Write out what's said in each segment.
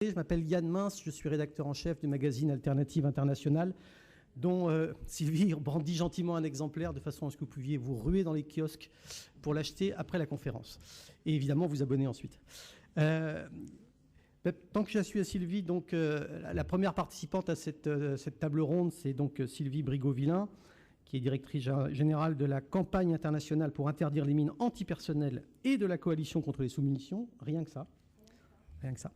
Je m'appelle Yann Mince, je suis rédacteur en chef du magazine Alternative Internationale, dont Sylvie brandit gentiment un exemplaire de façon à ce que vous pouviez vous ruer dans les kiosques pour l'acheter après la conférence. Et évidemment, vous abonner ensuite. Tant que je suis à Sylvie, donc, la première participante à cette table ronde, c'est donc Sylvie Brigaud-Villain, qui est directrice générale de la campagne internationale pour interdire les mines antipersonnelles et de la coalition contre les sous-munitions. Rien que ça. Rien que ça.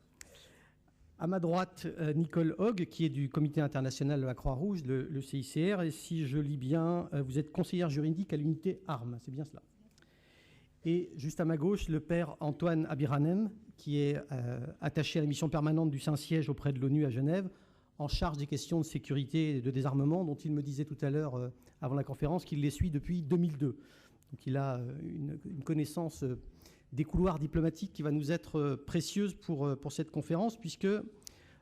À ma droite, Nicole Hogg, qui est du Comité international de la Croix-Rouge, le CICR. Et si je lis bien, vous êtes conseillère juridique à l'unité Armes. C'est bien cela. Et juste à ma gauche, le père Antoine Abiranem, qui est attaché à la mission permanente du Saint-Siège auprès de l'ONU à Genève, en charge des questions de sécurité et de désarmement, dont il me disait tout à l'heure, avant la conférence, qu'il les suit depuis 2002. Donc il a une connaissance des couloirs diplomatiques qui va nous être précieuse pour cette conférence, puisque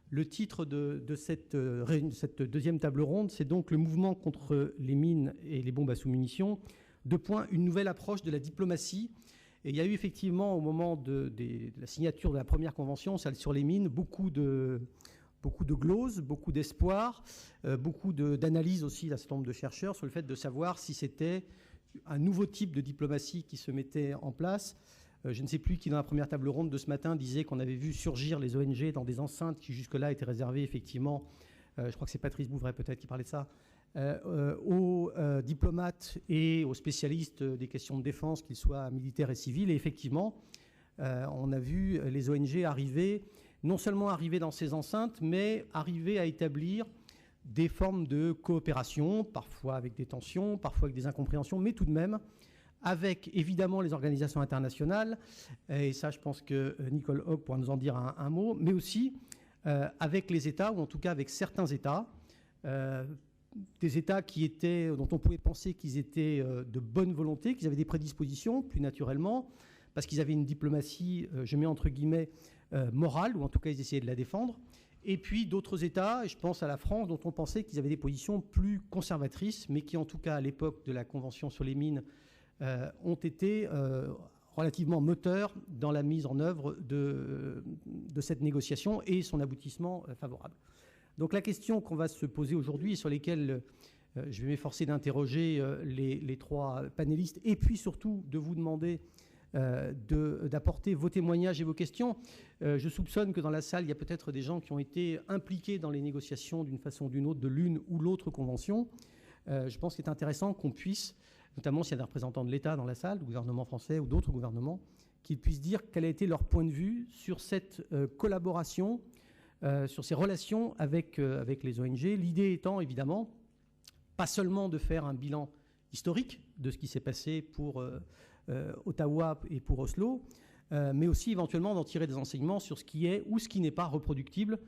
le titre de cette deuxième table ronde, c'est donc le mouvement contre les mines et les bombes à sous-munitions, une nouvelle approche de la diplomatie. Et il y a eu effectivement, au moment de la signature de la première convention, celle sur les mines, beaucoup de gloses, beaucoup d'espoir, beaucoup d'analyses aussi d'un certain nombre de chercheurs sur le fait de savoir si c'était un nouveau type de diplomatie qui se mettait en place. Je ne sais plus qui, dans la première table ronde de ce matin, disait qu'on avait vu surgir les ONG dans des enceintes qui jusque-là étaient réservées effectivement, je crois que c'est Patrice Bouvray peut-être qui parlait de ça, aux diplomates et aux spécialistes des questions de défense, qu'ils soient militaires et civils. Et effectivement, on a vu les ONG non seulement arriver dans ces enceintes, mais arriver à établir des formes de coopération, parfois avec des tensions, parfois avec des incompréhensions, mais tout de même avec évidemment les organisations internationales, et ça je pense que Nicole Hogg pourra nous en dire un mot, mais aussi avec les États, ou en tout cas avec certains États, des États dont on pouvait penser qu'ils étaient de bonne volonté, qu'ils avaient des prédispositions, plus naturellement, parce qu'ils avaient une diplomatie, je mets entre guillemets, morale, ou en tout cas ils essayaient de la défendre, et puis d'autres États, et je pense à la France, dont on pensait qu'ils avaient des positions plus conservatrices, mais qui en tout cas à l'époque de la Convention sur les mines, ont été relativement moteurs dans la mise en œuvre de cette négociation et son aboutissement favorable. Donc la question qu'on va se poser aujourd'hui et sur lesquelles je vais m'efforcer d'interroger les trois panélistes et puis surtout de vous demander d'apporter vos témoignages et vos questions. Je soupçonne que dans la salle, il y a peut-être des gens qui ont été impliqués dans les négociations d'une façon ou d'une autre de l'une ou l'autre convention. Je pense qu'il est intéressant qu'on puisse, notamment s'il y a des représentants de l'État dans la salle, du gouvernement français ou d'autres gouvernements, qu'ils puissent dire quel a été leur point de vue sur cette collaboration, sur ces relations avec les ONG. L'idée étant évidemment pas seulement de faire un bilan historique de ce qui s'est passé pour Ottawa et pour Oslo, mais aussi éventuellement d'en tirer des enseignements sur ce qui est ou ce qui n'est pas reproductible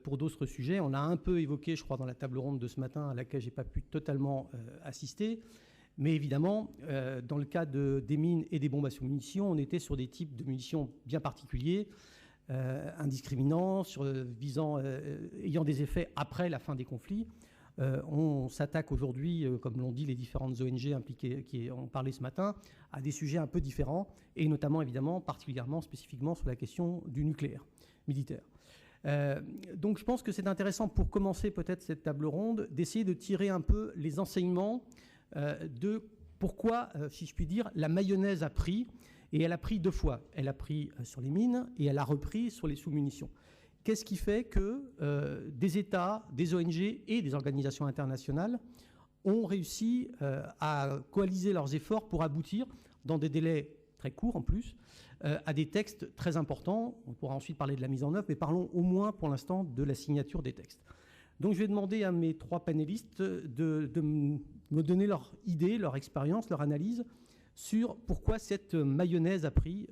pour d'autres sujets. On l'a un peu évoqué, je crois, dans la table ronde de ce matin à laquelle je n'ai pas pu totalement assister. Mais évidemment, dans le cas des mines et des bombes à sous-munitions, on était sur des types de munitions bien particuliers, indiscriminants, ayant des effets après la fin des conflits. On s'attaque aujourd'hui, comme l'ont dit les différentes ONG impliquées qui ont parlé ce matin, à des sujets un peu différents, et notamment, évidemment, particulièrement, spécifiquement sur la question du nucléaire militaire. Donc je pense que c'est intéressant, pour commencer peut-être cette table ronde, d'essayer de tirer un peu les enseignements de pourquoi, si je puis dire, la mayonnaise a pris, et elle a pris deux fois. Elle a pris sur les mines et elle a repris sur les sous-munitions. Qu'est-ce qui fait que des États, des ONG et des organisations internationales ont réussi à coaliser leurs efforts pour aboutir, dans des délais très courts en plus, à des textes très importants? On pourra ensuite parler de la mise en œuvre, mais parlons au moins pour l'instant de la signature des textes. Donc je vais demander à mes trois panélistes de me donner leur idée, leur expérience, leur analyse sur pourquoi cette mayonnaise a pris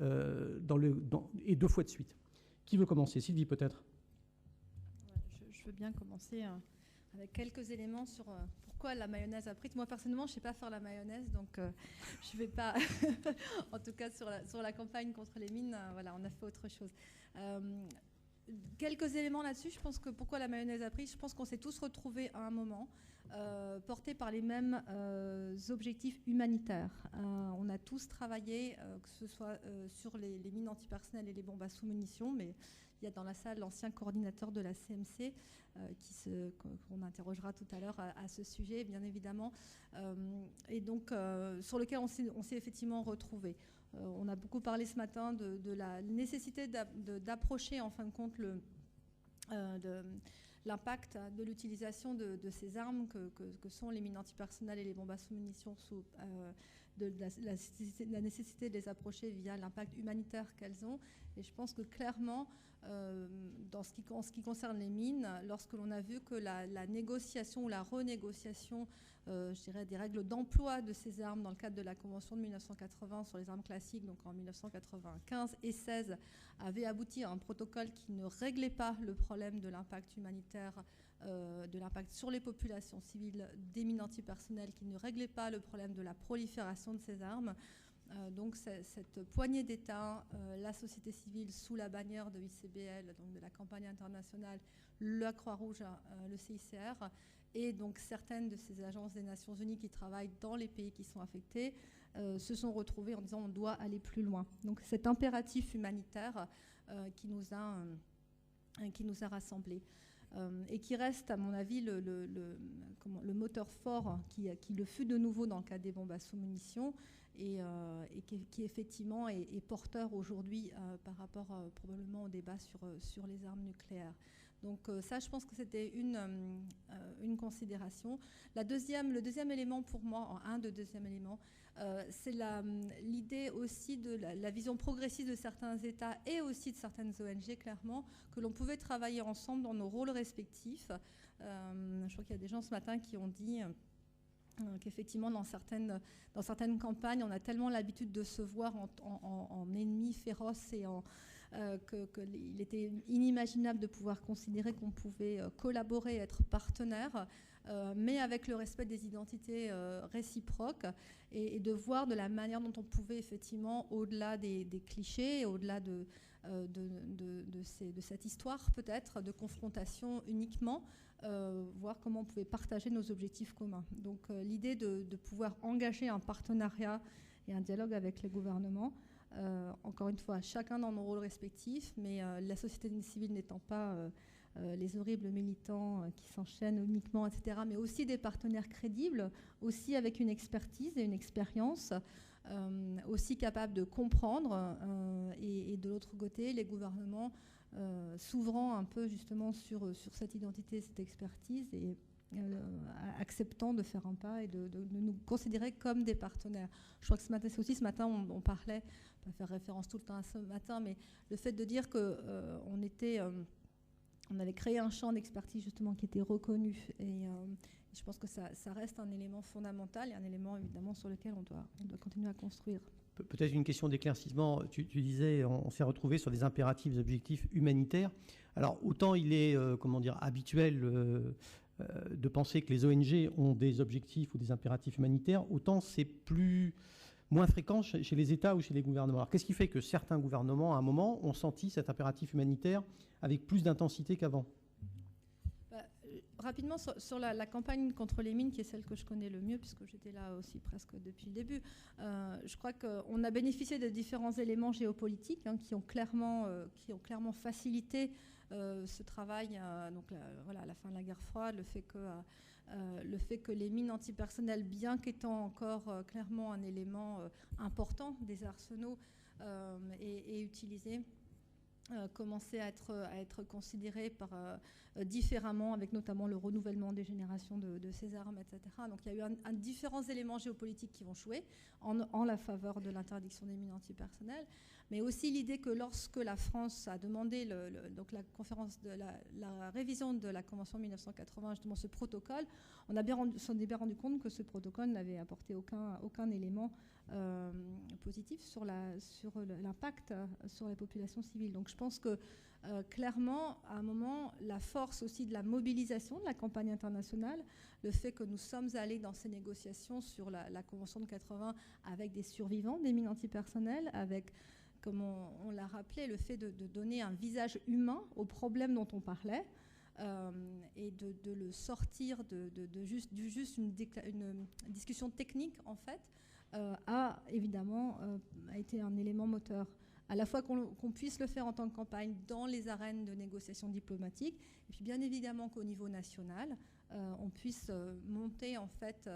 et deux fois de suite. Qui veut commencer? Sylvie, peut-être. Je veux bien commencer avec quelques éléments sur pourquoi la mayonnaise a pris. Moi, personnellement, je ne sais pas faire la mayonnaise, donc je ne vais pas... en tout cas, sur la campagne contre les mines, voilà, on a fait autre chose. Quelques éléments là-dessus. Je pense que pourquoi la mayonnaise a pris, je pense qu'on s'est tous retrouvés à un moment portés par les mêmes objectifs humanitaires. On a tous travaillé, que ce soit sur les mines antipersonnelles et les bombes à sous-munitions, mais il y a dans la salle l'ancien coordinateur de la CMC qu'on interrogera tout à l'heure à ce sujet, bien évidemment, et donc sur lequel on s'est effectivement retrouvé. On a beaucoup parlé ce matin de la nécessité d'approcher en fin de compte l'impact de l'utilisation de ces armes que sont les mines antipersonnelles et les bombes à sous-munitions, de la nécessité de les approcher via l'impact humanitaire qu'elles ont. Et je pense que clairement, en ce qui concerne les mines, lorsque l'on a vu que la négociation ou la renégociation, je dirais, des règles d'emploi de ces armes dans le cadre de la Convention de 1980 sur les armes classiques, donc en 1995 et 16, avait abouti à un protocole qui ne réglait pas le problème de l'impact humanitaire, de l'impact sur les populations civiles des mines antipersonnelles, qui ne réglait pas le problème de la prolifération de ces armes. Donc cette poignée d'États, la société civile sous la bannière de ICBL, donc de la campagne internationale, la Croix-Rouge, le CICR, et donc certaines de ces agences des Nations Unies qui travaillent dans les pays qui sont affectés, se sont retrouvées en disant on doit aller plus loin. Donc cet impératif humanitaire qui nous a rassemblés. Et qui reste, à mon avis, le moteur fort qui le fut de nouveau dans le cas des bombes à sous-munitions et qui effectivement est porteur aujourd'hui par rapport probablement au débat sur les armes nucléaires. Donc ça, je pense que c'était une considération. Le deuxième élément pour moi, un des deuxièmes éléments, c'est l'idée aussi de la vision progressiste de certains États et aussi de certaines ONG, clairement, que l'on pouvait travailler ensemble dans nos rôles respectifs. Je crois qu'il y a des gens ce matin qui ont dit qu'effectivement, dans certaines campagnes, on a tellement l'habitude de se voir en ennemis féroces et qu'il était inimaginable de pouvoir considérer qu'on pouvait collaborer, être partenaire, mais avec le respect des identités réciproques et de voir de la manière dont on pouvait effectivement, au-delà des clichés, au-delà de cette histoire peut-être de confrontation uniquement, voir comment on pouvait partager nos objectifs communs. Donc l'idée de pouvoir engager un partenariat et un dialogue avec les gouvernements, encore une fois, chacun dans nos rôles respectifs, mais la société civile n'étant pas les horribles militants qui s'enchaînent uniquement, etc., mais aussi des partenaires crédibles, aussi avec une expertise et une expérience, aussi capables de comprendre, et de l'autre côté, les gouvernements s'ouvrant un peu justement sur cette identité, cette expertise, et acceptant de faire un pas et de nous considérer comme des partenaires. Je crois que ce matin, on parlait, on va faire référence tout le temps à ce matin, mais le fait de dire on avait créé un champ d'expertise justement qui était reconnu, et je pense que ça reste un élément fondamental et un élément évidemment sur lequel on doit continuer à construire. Peut-être une question d'éclaircissement. Tu disais, on s'est retrouvé sur des impératifs, des objectifs humanitaires. Alors autant il est habituel de penser que les ONG ont des objectifs ou des impératifs humanitaires, autant c'est moins fréquent chez les États ou chez les gouvernements. Alors qu'est-ce qui fait que certains gouvernements, à un moment, ont senti cet impératif humanitaire avec plus d'intensité qu'avant ? Rapidement, sur la campagne contre les mines, qui est celle que je connais le mieux, puisque j'étais là aussi presque depuis le début, je crois qu'on a bénéficié de différents éléments géopolitiques qui ont clairement facilité ce travail. Donc à la fin de la guerre froide, le fait que les mines antipersonnelles, bien qu'étant encore clairement un élément important des arsenaux et utilisé, commençaient à être considérés différemment, avec notamment le renouvellement des générations de ces armes, etc. Donc il y a eu différents éléments géopolitiques qui vont jouer en la faveur de l'interdiction des mines antipersonnelles, mais aussi l'idée que lorsque la France a demandé donc la révision de la Convention de 1980, justement ce protocole, on s'en est bien rendu compte que ce protocole n'avait apporté aucun élément positif sur l'impact sur les populations civiles. Donc je pense que clairement, à un moment, la force aussi de la mobilisation de la campagne internationale, le fait que nous sommes allés dans ces négociations sur la Convention de 80 avec des survivants des mines antipersonnelles, avec, comme on l'a rappelé, le fait de donner un visage humain aux problèmes dont on parlait, et de le sortir de juste une discussion technique, en fait, a évidemment été un élément moteur. À la fois qu'on puisse le faire en tant que campagne dans les arènes de négociation diplomatique, et puis bien évidemment qu'au niveau national, on puisse monter en fait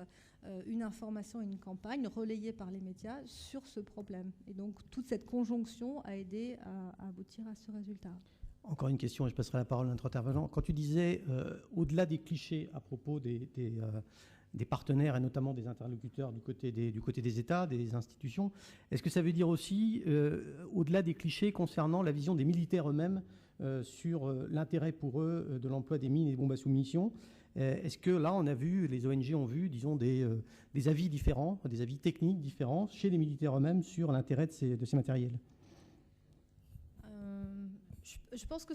une information, une campagne relayée par les médias sur ce problème. Et donc toute cette conjonction a aidé à aboutir à ce résultat. Encore une question, et je passerai la parole à notre intervenant. Quand tu disais, au-delà des clichés à propos des partenaires et notamment des interlocuteurs du côté des États, des institutions, est-ce que ça veut dire aussi, au-delà des clichés concernant la vision des militaires eux-mêmes sur l'intérêt pour eux de l'emploi des mines et des bombes à sous-munitions? Est-ce que là, les ONG ont vu, disons, des avis différents, des avis techniques différents chez les militaires eux-mêmes sur l'intérêt de ces matériels? Je pense que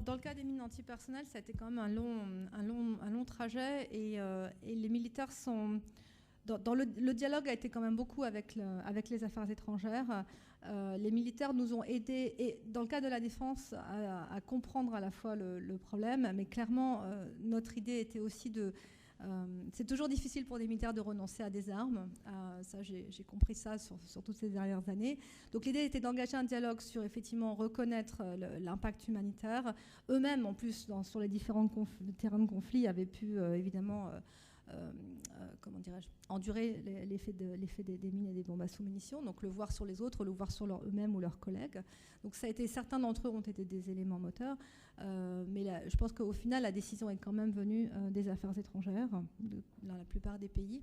dans le cas des mines antipersonnelles, ça a été quand même un long trajet et les militaires sont... le dialogue a été quand même beaucoup avec les affaires étrangères. Les militaires nous ont aidés, et dans le cas de la défense, à comprendre à la fois le problème, mais clairement, notre idée était aussi de... c'est toujours difficile pour des militaires de renoncer à des armes. Ça, j'ai compris ça sur toutes ces dernières années. Donc l'idée était d'engager un dialogue sur effectivement reconnaître l'impact humanitaire. Eux-mêmes, en plus, sur les différents terrains de conflit, avaient pu évidemment comment dirais-je, endurer l'effet des mines et des bombes à sous-munitions, donc le voir sur les autres, le voir sur eux-mêmes ou leurs collègues. Donc ça a été, certains d'entre eux ont été des éléments moteurs, mais là, je pense qu'au final, la décision est quand même venue des affaires étrangères, dans la plupart des pays.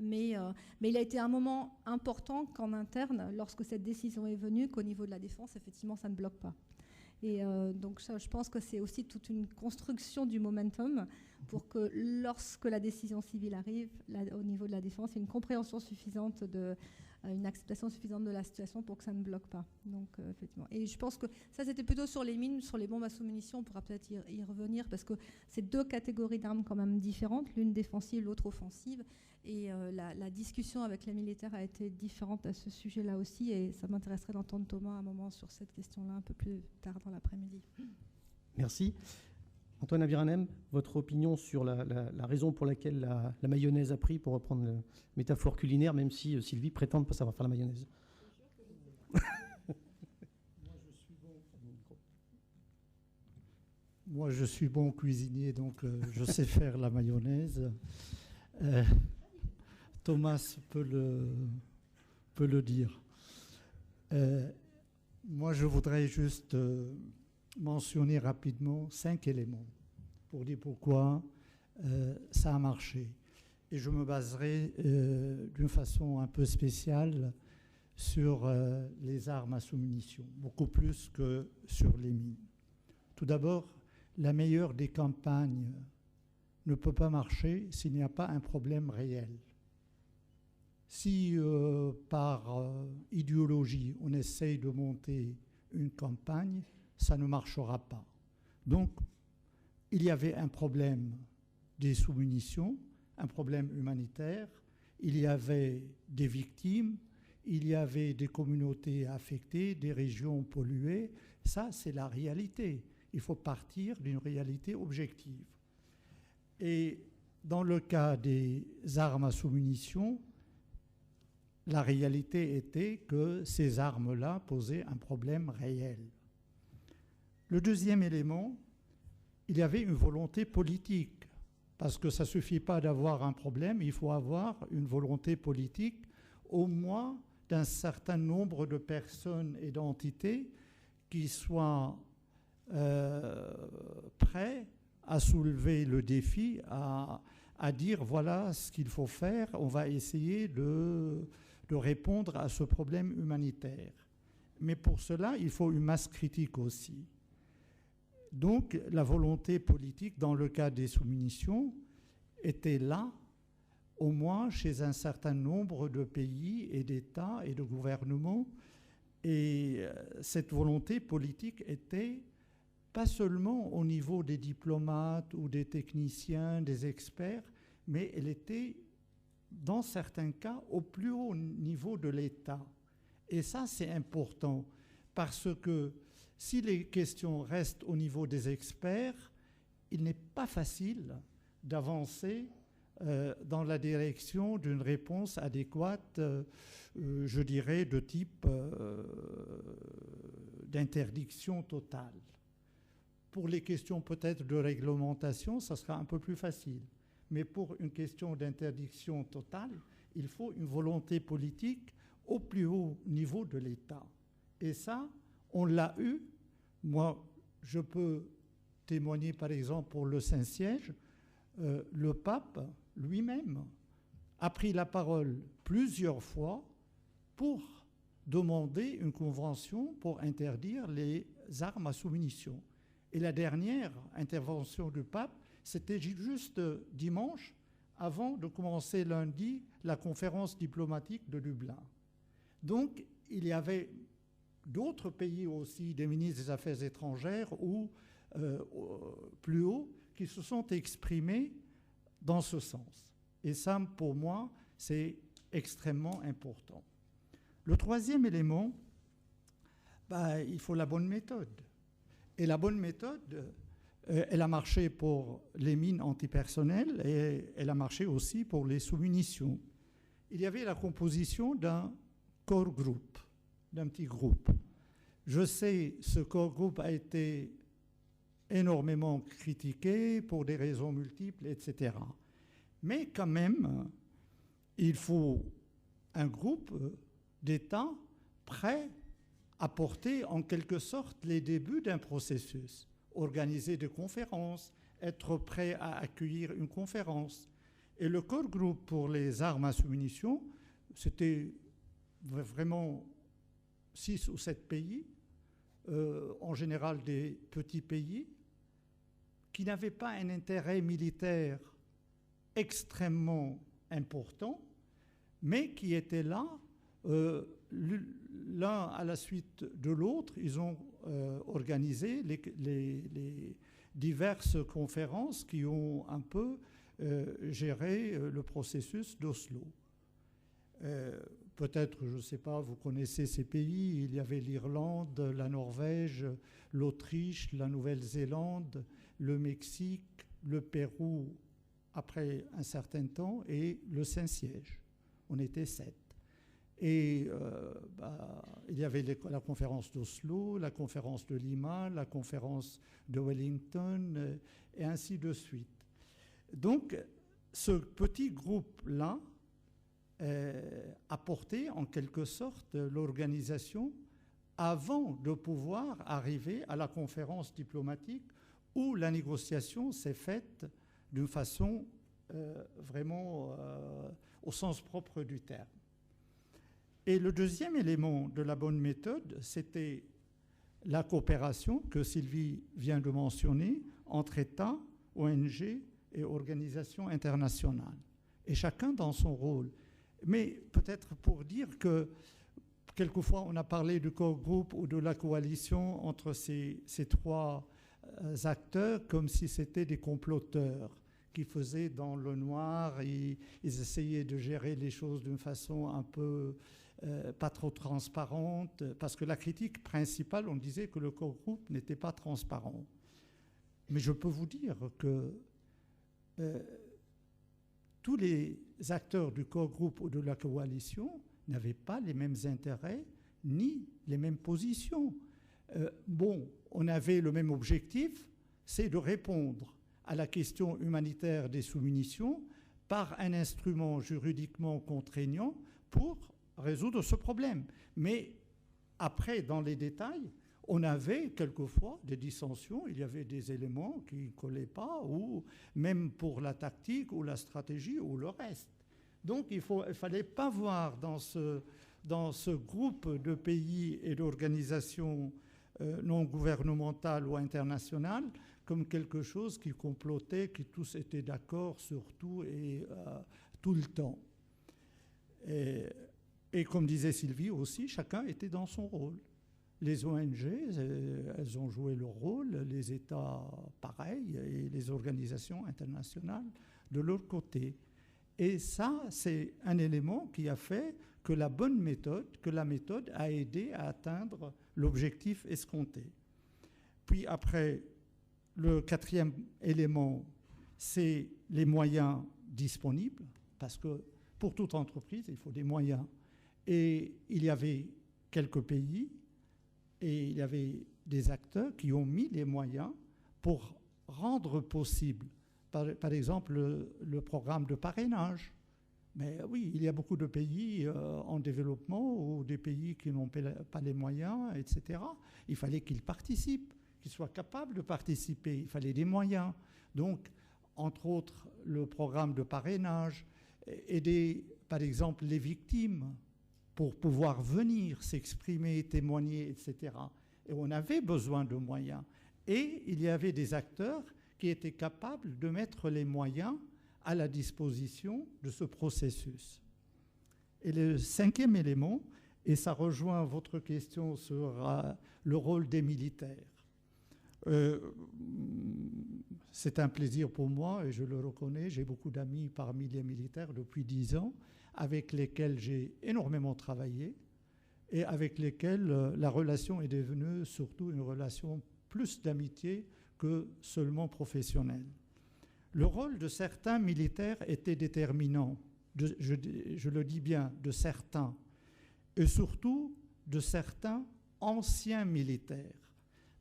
Mais il a été un moment important qu'en interne, lorsque cette décision est venue, qu'au niveau de la défense, effectivement, ça ne bloque pas. Et donc ça, je pense que c'est aussi toute une construction du momentum pour que lorsque la décision civile arrive, au niveau de la défense, il y ait une compréhension suffisante, une acceptation suffisante de la situation pour que ça ne bloque pas. Donc effectivement. Et je pense que ça, c'était plutôt sur les mines, sur les bombes à sous-munitions, on pourra peut-être y revenir, parce que c'est deux catégories d'armes quand même différentes, l'une défensive, l'autre offensive. Et la discussion avec les militaires a été différente à ce sujet-là aussi, et ça m'intéresserait d'entendre Thomas un moment sur cette question-là un peu plus tard dans l'après-midi. Merci. Antoine Avirannem, votre opinion sur la raison pour laquelle la mayonnaise a pris, pour reprendre la métaphore culinaire, même si Sylvie prétend ne pas savoir faire la mayonnaise. Moi, je suis bon cuisinier, donc je sais faire la mayonnaise. Thomas peut le dire. Moi, je voudrais juste mentionner rapidement 5 éléments pour dire pourquoi ça a marché. Et je me baserai d'une façon un peu spéciale sur les armes à sous-munitions, beaucoup plus que sur les mines. Tout d'abord, la meilleure des campagnes ne peut pas marcher s'il n'y a pas un problème réel. Si par idéologie on essaye de monter une campagne, ça ne marchera pas. Donc, il y avait un problème des sous-munitions, un problème humanitaire, il y avait des victimes, il y avait des communautés affectées, des régions polluées. Ça, c'est la réalité. Il faut partir d'une réalité objective. Et dans le cas des armes à sous-munitions, la réalité était que ces armes-là posaient un problème réel. Le deuxième élément, il y avait une volonté politique, parce que ça ne suffit pas d'avoir un problème, il faut avoir une volonté politique, au moins d'un certain nombre de personnes et d'entités qui soient prêts à soulever le défi, à dire voilà ce qu'il faut faire, on va essayer de répondre à ce problème humanitaire. Mais pour cela, il faut une masse critique aussi. Donc la volonté politique, dans le cas des sous-munitions, était là, au moins chez un certain nombre de pays et d'États et de gouvernements. Et cette volonté politique était pas seulement au niveau des diplomates ou des techniciens, des experts, mais elle était, dans certains cas, au plus haut niveau de l'État. Et ça, c'est important, parce que si les questions restent au niveau des experts, il n'est pas facile d'avancer dans la direction d'une réponse adéquate, je dirais, de type d'interdiction totale. Pour les questions peut-être de réglementation, ça sera un peu plus facile. Mais pour une question d'interdiction totale, il faut une volonté politique au plus haut niveau de l'État. Et ça, on l'a eu. Moi, je peux témoigner par exemple pour le Saint-Siège. Le pape lui-même a pris la parole plusieurs fois pour demander une convention pour interdire les armes à sous-munitions. Et la dernière intervention du pape, c'était juste dimanche, avant de commencer lundi la conférence diplomatique de Dublin. Donc, il y avait d'autres pays aussi, des ministres des Affaires étrangères ou plus haut, qui se sont exprimés dans ce sens. Et ça, pour moi, c'est extrêmement important. Le troisième élément, il faut la bonne méthode. Et la bonne méthode, elle a marché pour les mines antipersonnelles et elle a marché aussi pour les sous-munitions. Il y avait la composition d'un core group, d'un petit groupe. Je sais, ce core group a été énormément critiqué pour des raisons multiples, etc. Mais quand même, il faut un groupe d'États prêt à porter en quelque sorte les débuts d'un processus, organiser des conférences, être prêt à accueillir une conférence. Et le core group pour les armes à sous-munitions, c'était vraiment 6 ou 7 pays, en général des petits pays, qui n'avaient pas un intérêt militaire extrêmement important, mais qui étaient là, l'un à la suite de l'autre. Ils ont organisé les diverses conférences qui ont un peu géré le processus d'Oslo. Peut-être, je ne sais pas, vous connaissez ces pays, il y avait l'Irlande, la Norvège, l'Autriche, la Nouvelle-Zélande, le Mexique, le Pérou après un certain temps et le Saint-Siège. On était 7. Et il y avait la conférence d'Oslo, la conférence de Lima, la conférence de Wellington, et ainsi de suite. Donc, ce petit groupe-là a porté en quelque sorte l'organisation avant de pouvoir arriver à la conférence diplomatique où la négociation s'est faite d'une façon vraiment au sens propre du terme. Et le deuxième élément de la bonne méthode, c'était la coopération que Sylvie vient de mentionner entre États, ONG et organisations internationales. Et chacun dans son rôle. Mais peut-être pour dire que quelquefois on a parlé du core group ou de la coalition entre ces trois acteurs comme si c'était des comploteurs qui faisaient dans le noir et ils essayaient de gérer les choses d'une façon un peu pas trop transparente, parce que la critique principale, on disait que le core group n'était pas transparent. Mais je peux vous dire que tous les acteurs du core group ou de la coalition n'avaient pas les mêmes intérêts ni les mêmes positions. On avait le même objectif, c'est de répondre à la question humanitaire des sous-munitions par un instrument juridiquement contraignant pour résoudre ce problème. Mais après, dans les détails, on avait quelquefois des dissensions, il y avait des éléments qui ne collaient pas, ou même pour la tactique ou la stratégie ou le reste. Donc il ne fallait pas voir dans ce groupe de pays et d'organisations non gouvernementales ou internationales comme quelque chose qui complotait, qui tous étaient d'accord sur tout et tout le temps. Et comme disait Sylvie aussi, chacun était dans son rôle. Les ONG, elles ont joué leur rôle, les États pareil, et les organisations internationales de leur côté. Et ça, c'est un élément qui a fait que la méthode a aidé à atteindre l'objectif escompté. Puis après, le quatrième élément, c'est les moyens disponibles, parce que pour toute entreprise, il faut des moyens. Et il y avait quelques pays et il y avait des acteurs qui ont mis les moyens pour rendre possible, par exemple, le programme de parrainage. Mais oui, il y a beaucoup de pays en développement ou des pays qui n'ont pas les moyens, etc. Il fallait qu'ils participent, qu'ils soient capables de participer. Il fallait des moyens. Donc, entre autres, le programme de parrainage, aider, par exemple, les victimes pour pouvoir venir s'exprimer, témoigner, etc. Et on avait besoin de moyens. Et il y avait des acteurs qui étaient capables de mettre les moyens à la disposition de ce processus. Et le cinquième élément, et ça rejoint votre question sur le rôle des militaires. C'est un plaisir pour moi, et je le reconnais, j'ai beaucoup d'amis parmi les militaires depuis 10 ans, avec lesquels j'ai énormément travaillé, et avec lesquels la relation est devenue surtout une relation plus d'amitié que seulement professionnelle. Le rôle de certains militaires était déterminant, je le dis bien, de certains, et surtout de certains anciens militaires,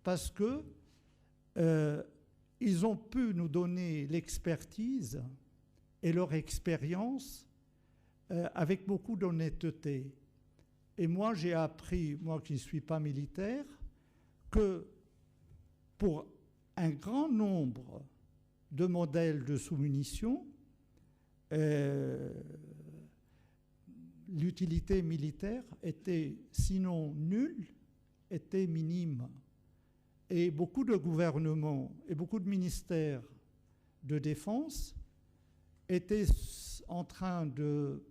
parce que ils ont pu nous donner l'expertise et leur expérience avec beaucoup d'honnêteté. Et moi, j'ai appris, moi qui ne suis pas militaire, que pour un grand nombre de modèles de sous-munitions, l'utilité militaire était, sinon nulle, était minime. Et beaucoup de gouvernements et beaucoup de ministères de défense étaient en train de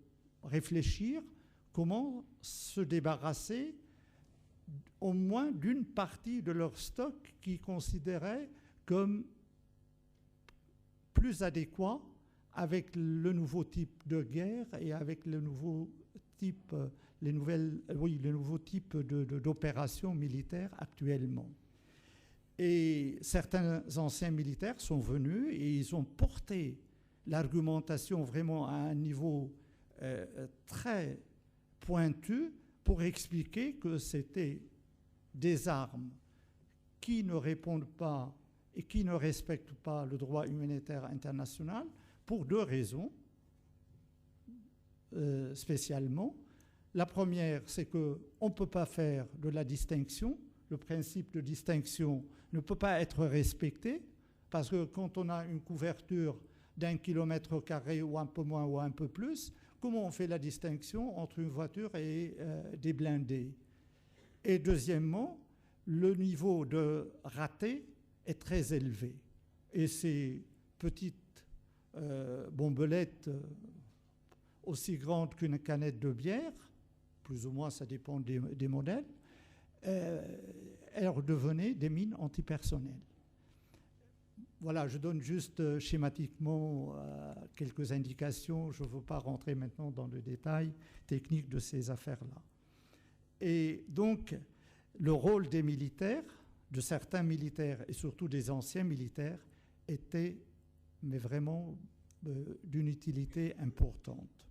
réfléchir comment se débarrasser au moins d'une partie de leur stock qu'ils considéraient comme plus adéquat avec le nouveau type de guerre et avec le nouveau type, le nouveau type d'opérations militaires actuellement. Et certains anciens militaires sont venus et ils ont porté l'argumentation vraiment à un niveau très pointu pour expliquer que c'était des armes qui ne répondent pas et qui ne respectent pas le droit humanitaire international pour deux raisons spécialement. La première, c'est qu'on ne peut pas faire de la distinction. Le principe de distinction ne peut pas être respecté parce que quand on a une couverture d'1 km² ou un peu moins ou un peu plus, comment on fait la distinction entre une voiture et des blindés? Et deuxièmement, le niveau de raté est très élevé. Et ces petites bombelettes aussi grandes qu'une canette de bière, plus ou moins ça dépend des modèles, elles redevenaient des mines antipersonnelles. Voilà, je donne juste schématiquement quelques indications. Je ne veux pas rentrer maintenant dans le détail technique de ces affaires-là. Et donc, le rôle des militaires, de certains militaires et surtout des anciens militaires, était mais vraiment d'une utilité importante.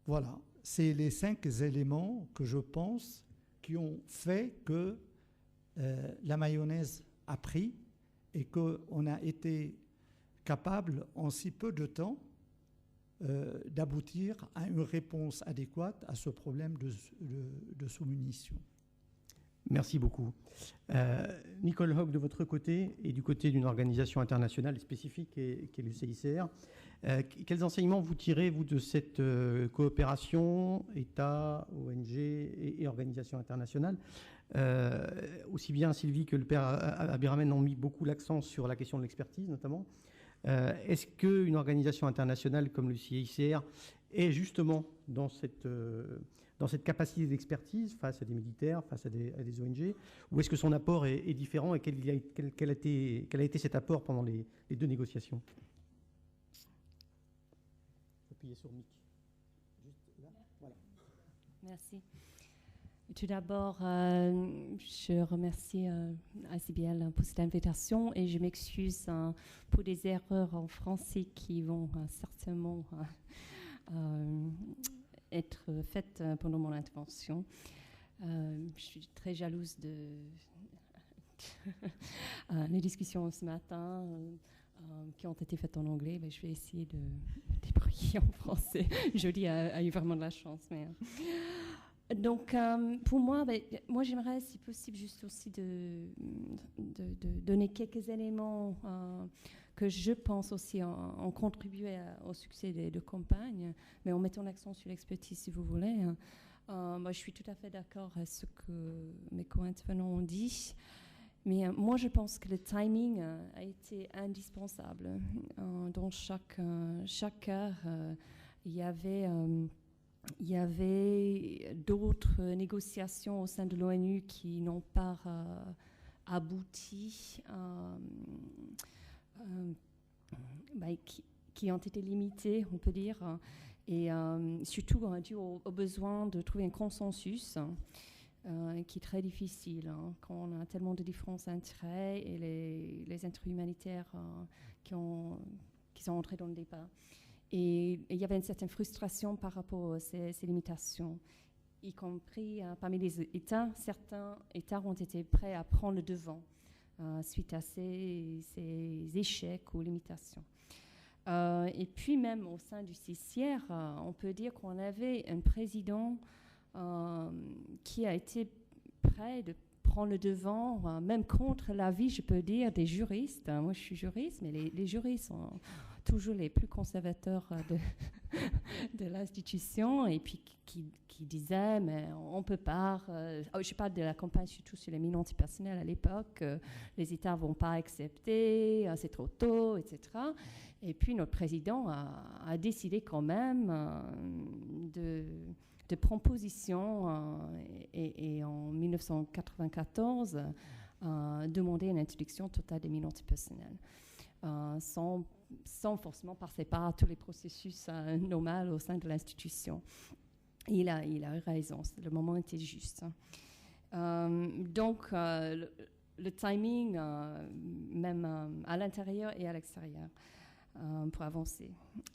Voilà, c'est les 5 éléments que je pense qui ont fait que la mayonnaise a pris et qu'on a été capable en si peu de temps d'aboutir à une réponse adéquate à ce problème de sous-munitions. Merci beaucoup. Nicole Hogg, de votre côté et du côté d'une organisation internationale spécifique qui est le CICR, quels enseignements vous tirez, vous, de cette coopération État, ONG et organisations internationales? Aussi bien Sylvie que le père Abderrahmane ont mis beaucoup l'accent sur la question de l'expertise, notamment. Est-ce qu'une organisation internationale comme le CICR est justement dans cette capacité d'expertise face à des militaires, face à des ONG, ou est-ce que son apport est différent et quel a été cet apport pendant les 2 négociations? Appuyez sur le mic. Juste là, voilà. Merci. Tout d'abord, je remercie ACBL pour cette invitation et je m'excuse pour des erreurs en français qui vont certainement être faites pendant mon intervention. Je suis très jalouse de les discussions ce matin qui ont été faites en anglais, mais je vais essayer de débrouiller en français. Jodie a eu vraiment de la chance. Mais, donc, pour moi, moi j'aimerais, si possible, juste aussi de donner quelques éléments que je pense aussi ont contribué au succès de campagne, mais en mettant l'accent sur l'expertise, si vous voulez. Moi, je suis tout à fait d'accord avec ce que mes co-intervenants ont dit. Mais moi, je pense que le timing a été indispensable. Dans chaque cas, il y avait d'autres négociations au sein de l'ONU qui n'ont pas abouti, qui ont été limitées, on peut dire, et surtout dû au besoin de trouver un consensus. Qui est très difficile quand on a tellement de différences d'intérêts et les intérêts humanitaires qui sont entrés dans le débat. Et il y avait une certaine frustration par rapport à ces limitations, y compris parmi les États. Certains États ont été prêts à prendre le devant suite à ces échecs ou limitations. Et puis même au sein du CICR, on peut dire qu'on avait un président qui a été prêt de prendre le devant, même contre l'avis, je peux dire, des juristes. Moi, je suis juriste, mais les juristes sont toujours les plus conservateurs de l'institution, et puis qui disaient, mais on ne peut pas... je parle de la campagne surtout sur les minorités personnelles à l'époque, les États ne vont pas accepter, c'est trop tôt, etc. Et puis notre président a décidé quand même de prendre position et en 1994 demander une interdiction totale des minorités personnelles sans forcément passer par tous les processus normaux au sein de l'institution. Il a eu raison, le moment était juste. Donc le timing, même à l'intérieur et à l'extérieur, pour avancer.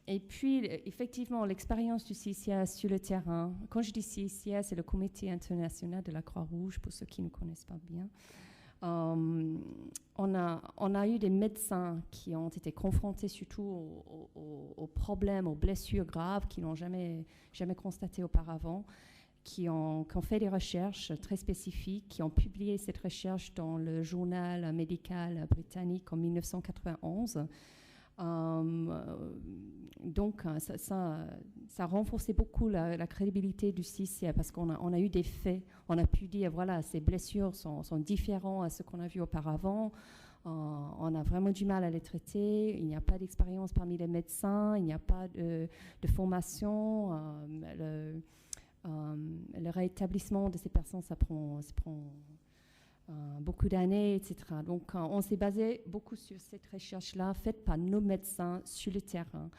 Et puis, effectivement, l'expérience du CICR sur le terrain. Quand je dis CICR, c'est le Comité international de la Croix-Rouge, pour ceux qui ne connaissent pas bien. On a eu des médecins qui ont été confrontés surtout aux problèmes, aux blessures graves qu'ils n'ont jamais constatées auparavant, qui ont fait des recherches très spécifiques, qui ont publié cette recherche dans le journal médical britannique en 1991. Donc, ça a renforcé beaucoup la crédibilité du CICR parce qu'on a eu des faits. On a pu dire, voilà, ces blessures sont différentes à ce qu'on a vu auparavant. On a vraiment du mal à les traiter. Il n'y a pas d'expérience parmi les médecins. Il n'y a pas de formation. Le rétablissement de ces personnes, ça prend beaucoup d'années, etc. Donc, on s'est basé beaucoup sur cette recherche-là faite par nos médecins sur le terrain.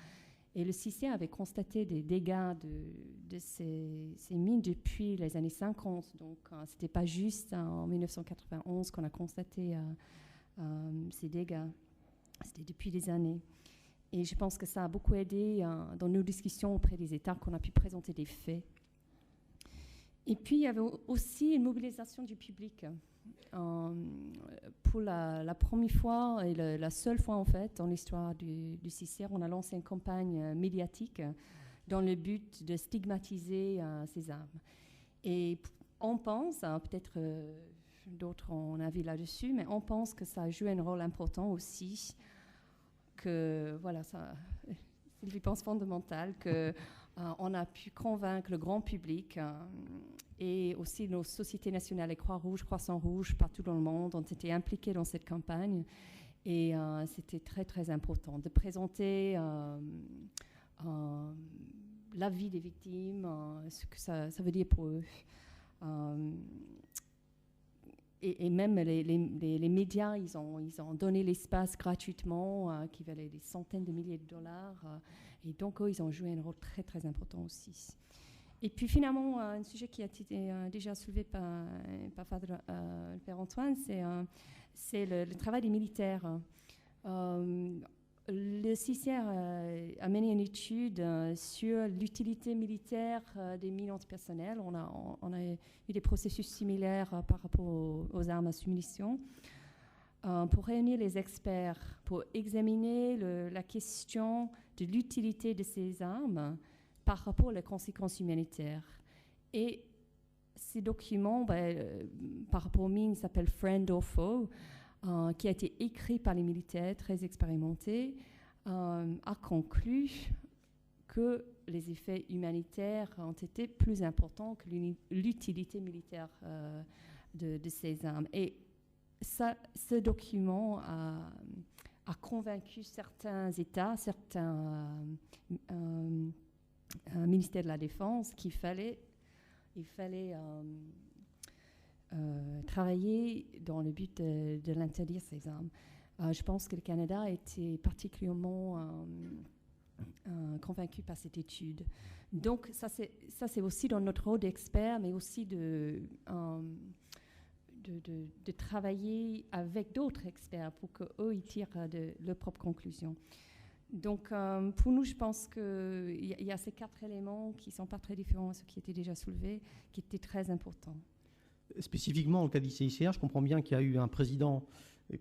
Et le CICR avait constaté des dégâts de ces mines depuis les années 50. Donc, ce n'était pas juste en 1991 qu'on a constaté ces dégâts. C'était depuis des années. Et je pense que ça a beaucoup aidé dans nos discussions auprès des États qu'on a pu présenter des faits. Et puis, il y avait aussi une mobilisation du public. Pour la première fois et la seule fois en fait dans l'histoire du CICR, on a lancé une campagne médiatique dans le but de stigmatiser ces armes. Et on pense, peut-être d'autres ont un avis là-dessus, mais on pense que ça a joué un rôle important aussi, que voilà, c'est une dépense fondamentale, qu'on a pu convaincre le grand public et aussi nos sociétés nationales, les Croix-Rouge, Croissant-Rouge, partout dans le monde, ont été impliquées dans cette campagne. Et c'était très, très important de présenter la vie des victimes, ce que ça veut dire pour eux. Et même les médias, ils ont donné l'espace gratuitement, qui valait des centaines de milliers de dollars. Et donc, eux, ils ont joué un rôle très, très important aussi. Et puis finalement, un sujet qui a été déjà soulevé par le Père Antoine, c'est le travail des militaires. Le CICR a mené une étude sur l'utilité militaire des mines antipersonnelles. On a eu des processus similaires par rapport aux armes à sous-munitions. Pour réunir les experts, pour examiner la question de l'utilité de ces armes par rapport aux conséquences humanitaires. Et ces documents, par rapport aux mines, s'appellent Friend or Foe, qui a été écrit par les militaires très expérimentés, a conclu que les effets humanitaires ont été plus importants que l'utilité militaire de ces armes. Et ce document a convaincu certains États, certains ministères de la Défense qu'il fallait travailler dans le but de l'interdire ces armes. Je pense que le Canada a été particulièrement convaincu par cette étude. Donc ça c'est aussi dans notre rôle d'expert, mais aussi de travailler avec d'autres experts pour qu'eux ils tirent leurs propres conclusions. Donc, pour nous, je pense qu'il y a ces 4 éléments qui ne sont pas très différents de ce qui était déjà soulevé, qui étaient très importants. Spécifiquement, au cas du CICR, je comprends bien qu'il y a eu un président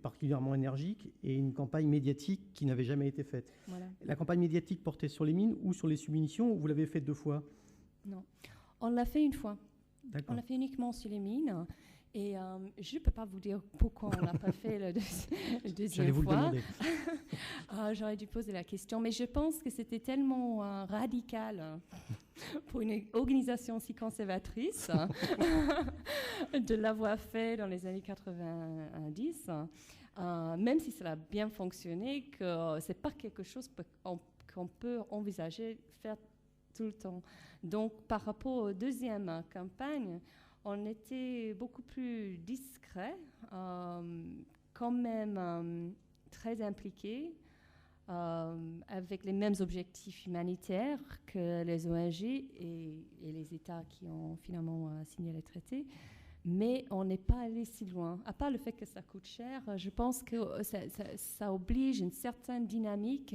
particulièrement énergique et une campagne médiatique qui n'avait jamais été faite. Voilà. La campagne médiatique portait sur les mines ou sur les sous-munitions, ou vous l'avez faite 2 fois? Non, on l'a fait une fois. D'accord. On l'a fait uniquement sur les mines. Et je ne peux pas vous dire pourquoi on n'a pas fait le deuxième J'allais vous fois. le demander. J'aurais dû poser la question, mais je pense que c'était tellement radical pour une organisation si conservatrice de l'avoir fait dans les années 90, même si cela a bien fonctionné, que ce n'est pas quelque chose qu'on peut envisager faire tout le temps. Donc, par rapport aux deuxième campagne, on était beaucoup plus discret, quand même très impliqué, avec les mêmes objectifs humanitaires que les ONG et les États qui ont finalement signé les traités. Mais on n'est pas allé si loin. À part le fait que ça coûte cher, je pense que ça oblige une certaine dynamique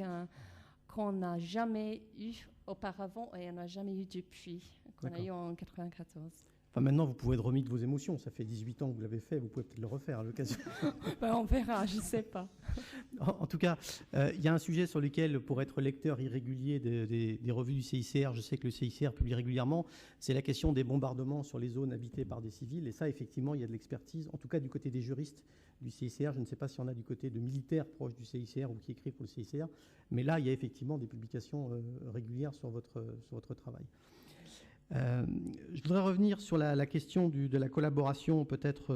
qu'on n'a jamais eue auparavant et on n'a jamais eu depuis, qu'on a eu en 1994. Enfin, maintenant, vous pouvez être remis de vos émotions. Ça fait 18 ans que vous l'avez fait. Vous pouvez peut-être le refaire à l'occasion. On verra, je ne sais pas. En tout cas, il y a un sujet sur lequel, pour être lecteur irrégulier des revues du CICR, je sais que le CICR publie régulièrement, c'est la question des bombardements sur les zones habitées par des civils. Et ça, effectivement, il y a de l'expertise, en tout cas du côté des juristes du CICR. Je ne sais pas s'il y en a du côté de militaires proches du CICR ou qui écrivent pour le CICR. Mais là, il y a effectivement des publications régulières sur votre travail. Je voudrais revenir sur la question de la collaboration peut-être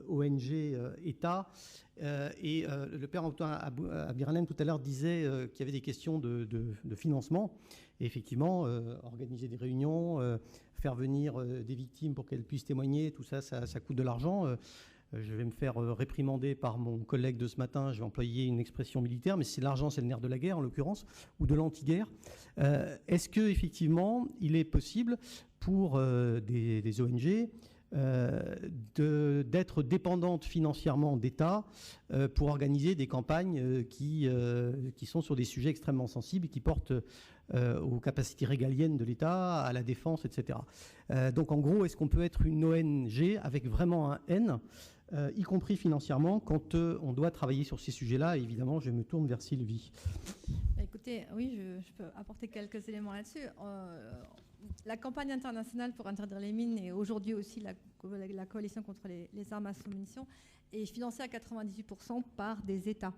ONG-État. Le père Antoine Abdirahnen tout à l'heure disait qu'il y avait des questions de financement. Et effectivement, organiser des réunions, faire venir des victimes pour qu'elles puissent témoigner, tout ça, ça coûte de l'argent. Je vais me faire réprimander par mon collègue de ce matin, je vais employer une expression militaire, mais c'est l'argent, c'est le nerf de la guerre en l'occurrence, ou de l'anti-guerre. Est-ce qu'effectivement, il est possible pour des ONG d'être dépendantes financièrement d'État pour organiser des campagnes qui sont sur des sujets extrêmement sensibles et qui portent aux capacités régaliennes de l'État, à la défense, etc. Donc en gros, est-ce qu'on peut être une ONG avec vraiment un N, y compris financièrement, quand on doit travailler sur ces sujets-là? Évidemment, je me tourne vers Sylvie. Écoutez, oui, je peux apporter quelques éléments là-dessus. La campagne internationale pour interdire les mines et aujourd'hui aussi la coalition contre les armes à sous-munitions est financée à 98% par des États,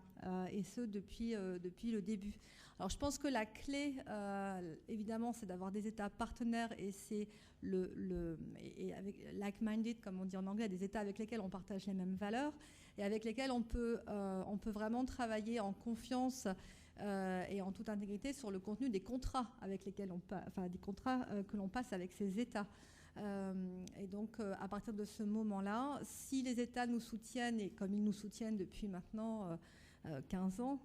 et ce depuis le début. Alors je pense que la clé, évidemment, c'est d'avoir des États partenaires et c'est et avec like-minded, comme on dit en anglais, des États avec lesquels on partage les mêmes valeurs et avec lesquels on peut vraiment travailler en confiance et en toute intégrité sur le contenu des contrats avec lesquels des contrats que l'on passe avec ces États. Et donc, à partir de ce moment-là, si les États nous soutiennent, et comme ils nous soutiennent depuis maintenant 15 ans,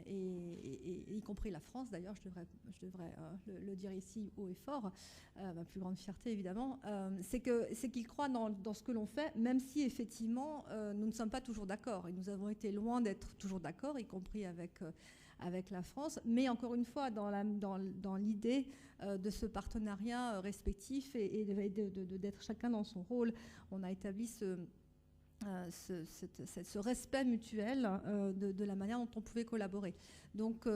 et y compris la France d'ailleurs, je devrais le dire ici haut et fort, ma plus grande fierté évidemment, c'est qu'ils croient dans ce que l'on fait, même si effectivement nous ne sommes pas toujours d'accord, et nous avons été loin d'être toujours d'accord, y compris avec la France, mais encore une fois dans l'idée de ce partenariat respectif et d'être chacun dans son rôle. On a établi ce respect mutuel de la manière dont on pouvait collaborer. Donc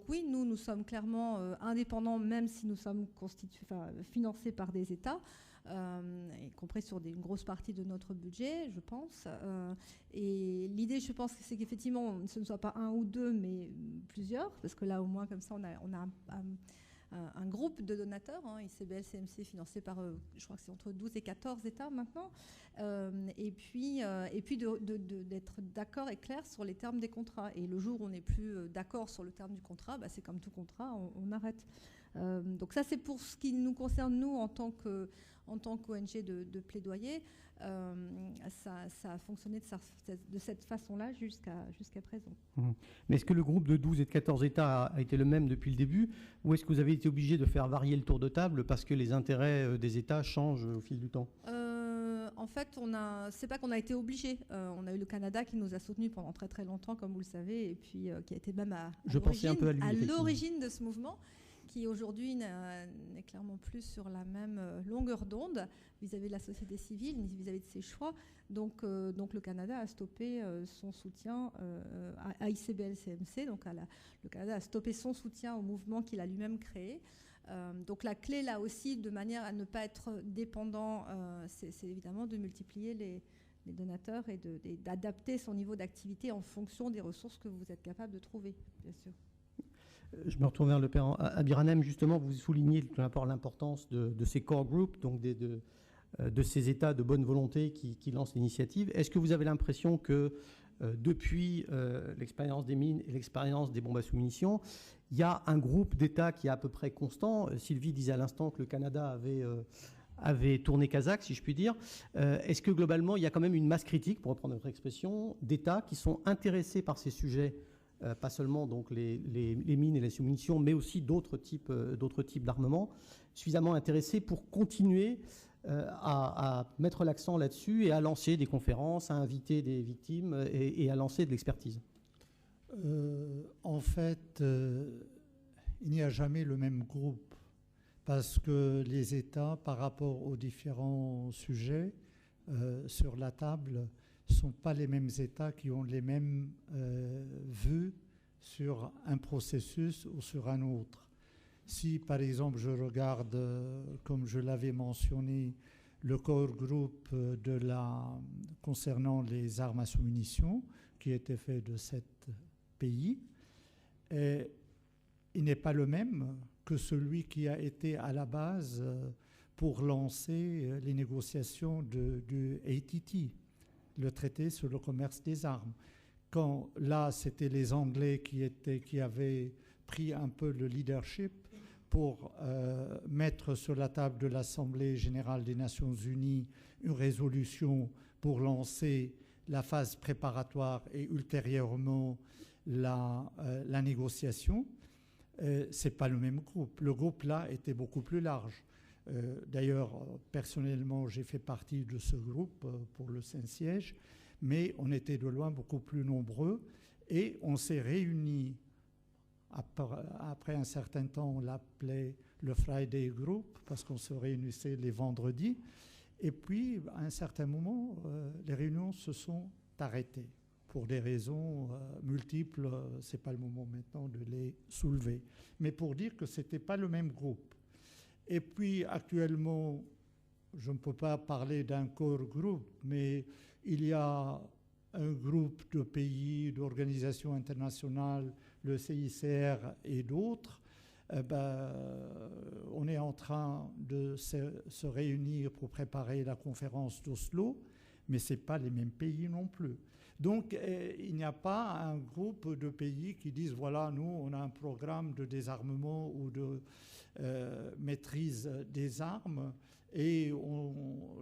oui, nous sommes clairement indépendants, même si nous sommes financés par des États, y compris sur une grosse partie de notre budget, je pense. Et l'idée, je pense, c'est qu'effectivement, ce ne soit pas un ou deux, mais plusieurs, parce que là, au moins, comme ça, on a un groupe de donateurs, ICBL-CMC, financé par, je crois que c'est entre 12 et 14 États maintenant, et puis d'être d'accord et clair sur les termes des contrats. Et le jour où on n'est plus d'accord sur le terme du contrat, c'est comme tout contrat, on arrête. Donc ça, c'est pour ce qui nous concerne, nous, en tant qu'ONG de plaidoyer. Ça a fonctionné de cette façon-là jusqu'à présent. Mais est-ce que le groupe de 12 et de 14 États a été le même depuis le début, ou est-ce que vous avez été obligé de faire varier le tour de table parce que les intérêts des États changent au fil du temps ? En fait, c'est pas qu'on a été obligé. On a eu le Canada qui nous a soutenus pendant très très longtemps, comme vous le savez, et puis qui a été même à l'origine de ce mouvement, qui aujourd'hui n'est clairement plus sur la même longueur d'onde vis-à-vis de la société civile, ni vis-à-vis de ses choix. Donc le Canada a stoppé son soutien à ICBL-CMC. Donc le Canada a stoppé son soutien au mouvement qu'il a lui-même créé. Donc la clé là aussi, de manière à ne pas être dépendant, c'est évidemment de multiplier les donateurs et d'adapter son niveau d'activité en fonction des ressources que vous êtes capable de trouver, bien sûr. Je me retourne vers le père Abiranem. Justement, vous soulignez l'importance de ces core groups, donc de ces États de bonne volonté qui lancent l'initiative. Est-ce que vous avez l'impression que depuis l'expérience des mines et l'expérience des bombes à sous-munitions, il y a un groupe d'États qui est à peu près constant? Sylvie disait à l'instant que le Canada avait tourné kazakh, si je puis dire. Est-ce que globalement, il y a quand même une masse critique, pour reprendre votre expression, d'États qui sont intéressés par ces sujets, pas seulement donc les mines et les sous-munitions, mais aussi d'autres types d'armements, suffisamment intéressés pour continuer à mettre l'accent là-dessus et à lancer des conférences, à inviter des victimes et à lancer de l'expertise? En fait, il n'y a jamais le même groupe, parce que les États, par rapport aux différents sujets sur la table, ne sont pas les mêmes États qui ont les mêmes vues sur un processus ou sur un autre. Si, par exemple, je regarde, comme je l'avais mentionné, le core group concernant les armes à sous-munitions, qui était fait de 7 pays, il n'est pas le même que celui qui a été à la base pour lancer les négociations du ATT, le traité sur le commerce des armes. Quand là, c'était les Anglais qui avaient pris un peu le leadership pour mettre sur la table de l'Assemblée générale des Nations unies une résolution pour lancer la phase préparatoire et ultérieurement la négociation. Ce n'est pas le même groupe. Le groupe là était beaucoup plus large. D'ailleurs, personnellement, j'ai fait partie de ce groupe pour le Saint-Siège, mais on était de loin beaucoup plus nombreux et on s'est réunis. Après un certain temps, on l'appelait le Friday Group parce qu'on se réunissait les vendredis. Et puis, à un certain moment, les réunions se sont arrêtées pour des raisons multiples. Ce n'est pas le moment maintenant de les soulever. Mais pour dire que ce n'était pas le même groupe. Et puis, actuellement, je ne peux pas parler d'un core group, mais il y a un groupe de pays, d'organisations internationales, le CICR et d'autres. On est en train de se réunir pour préparer la conférence d'Oslo, mais ce n'est pas les mêmes pays non plus. Donc, il n'y a pas un groupe de pays qui disent, voilà, nous, on a un programme de désarmement ou de maîtrise des armes et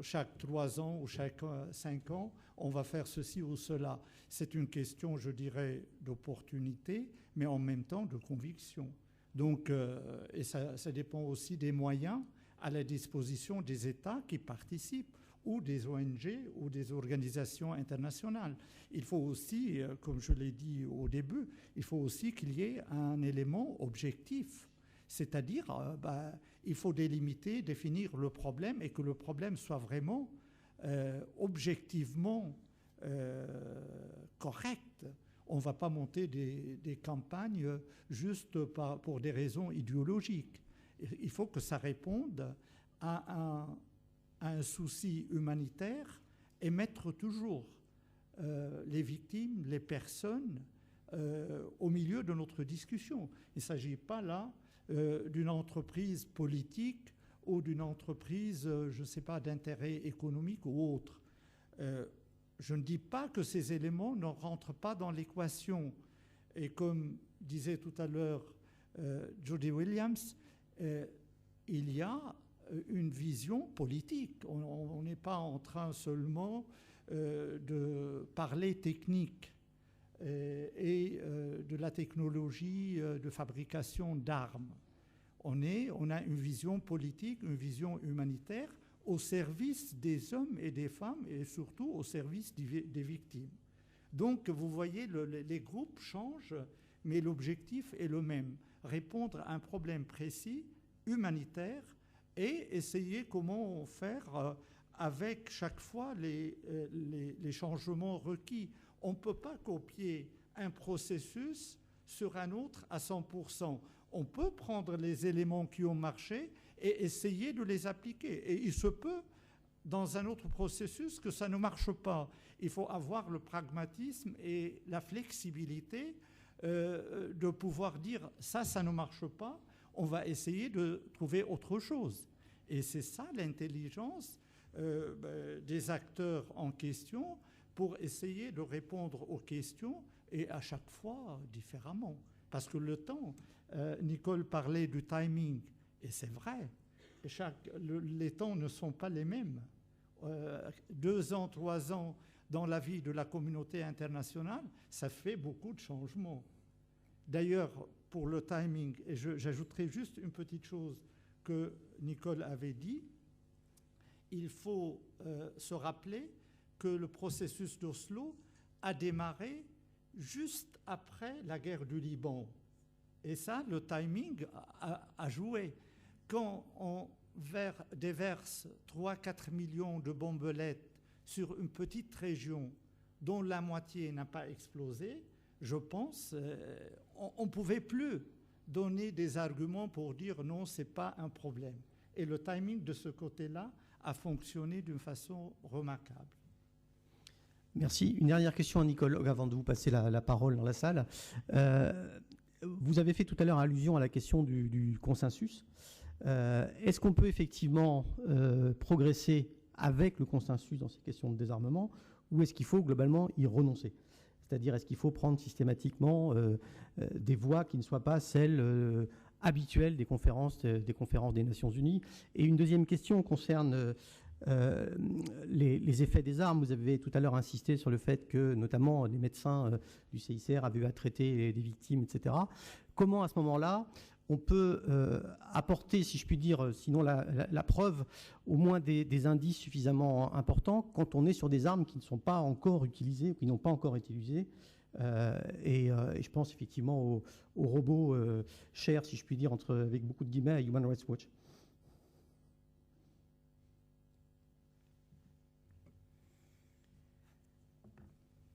chaque 3 ans ou chaque 5 ans, on va faire ceci ou cela. C'est une question, je dirais, d'opportunité, mais en même temps de conviction. Donc, et ça dépend aussi des moyens à la disposition des États qui participent, ou des ONG ou des organisations internationales. Il faut aussi, comme je l'ai dit au début, il faut aussi qu'il y ait un élément objectif. C'est-à-dire, il faut délimiter, définir le problème et que le problème soit vraiment objectivement correct. On ne va pas monter des campagnes juste pour des raisons idéologiques. Il faut que ça réponde à un souci humanitaire et mettre toujours les victimes, les personnes au milieu de notre discussion. Il ne s'agit pas là d'une entreprise politique ou d'une entreprise, je ne sais pas, d'intérêt économique ou autre. Je ne dis pas que ces éléments ne rentrent pas dans l'équation. Et comme disait tout à l'heure Jody Williams, il y a une vision politique. On n'est pas en train seulement de parler technique et de la technologie de fabrication d'armes. On a une vision politique, une vision humanitaire au service des hommes et des femmes et surtout au service des victimes. Donc, vous voyez, les groupes changent, mais l'objectif est le même, répondre à un problème précis, humanitaire, et essayer comment faire avec chaque fois les changements requis. On ne peut pas copier un processus sur un autre à 100%. On peut prendre les éléments qui ont marché et essayer de les appliquer. Et il se peut, dans un autre processus, que ça ne marche pas. Il faut avoir le pragmatisme et la flexibilité de pouvoir dire « ça ne marche pas ». On va essayer de trouver autre chose. Et c'est ça l'intelligence des acteurs en question pour essayer de répondre aux questions et à chaque fois différemment. Parce que le temps, Nicole parlait du timing, et c'est vrai, les temps ne sont pas les mêmes. 2 ans, 3 ans dans la vie de la communauté internationale, ça fait beaucoup de changements. D'ailleurs, pour le timing, et j'ajouterai juste une petite chose que Nicole avait dit, il faut se rappeler que le processus d'Oslo a démarré juste après la guerre du Liban. Et ça, le timing a joué. Quand on déverse 3-4 millions de bombelettes sur une petite région dont la moitié n'a pas explosé, je pense on ne pouvait plus donner des arguments pour dire non, ce n'est pas un problème. Et le timing de ce côté-là a fonctionné d'une façon remarquable. Merci. Une dernière question à Nicole, avant de vous passer la parole dans la salle. Vous avez fait tout à l'heure allusion à la question du consensus. Est-ce qu'on peut effectivement progresser avec le consensus dans ces questions de désarmement, ou est-ce qu'il faut globalement y renoncer ? C'est-à-dire, est-ce qu'il faut prendre systématiquement des voies qui ne soient pas celles habituelles des conférences des Nations Unies ? Et une deuxième question concerne les effets des armes. Vous avez tout à l'heure insisté sur le fait que, notamment, les médecins du CICR avaient eu à traiter des victimes, etc. Comment, à ce moment-là, on peut apporter, si je puis dire, sinon la preuve, au moins des indices suffisamment importants quand on est sur des armes qui ne sont pas encore utilisées ou qui n'ont pas encore été utilisées. Et je pense effectivement aux robots chers, si je puis dire, avec beaucoup de guillemets, à Human Rights Watch.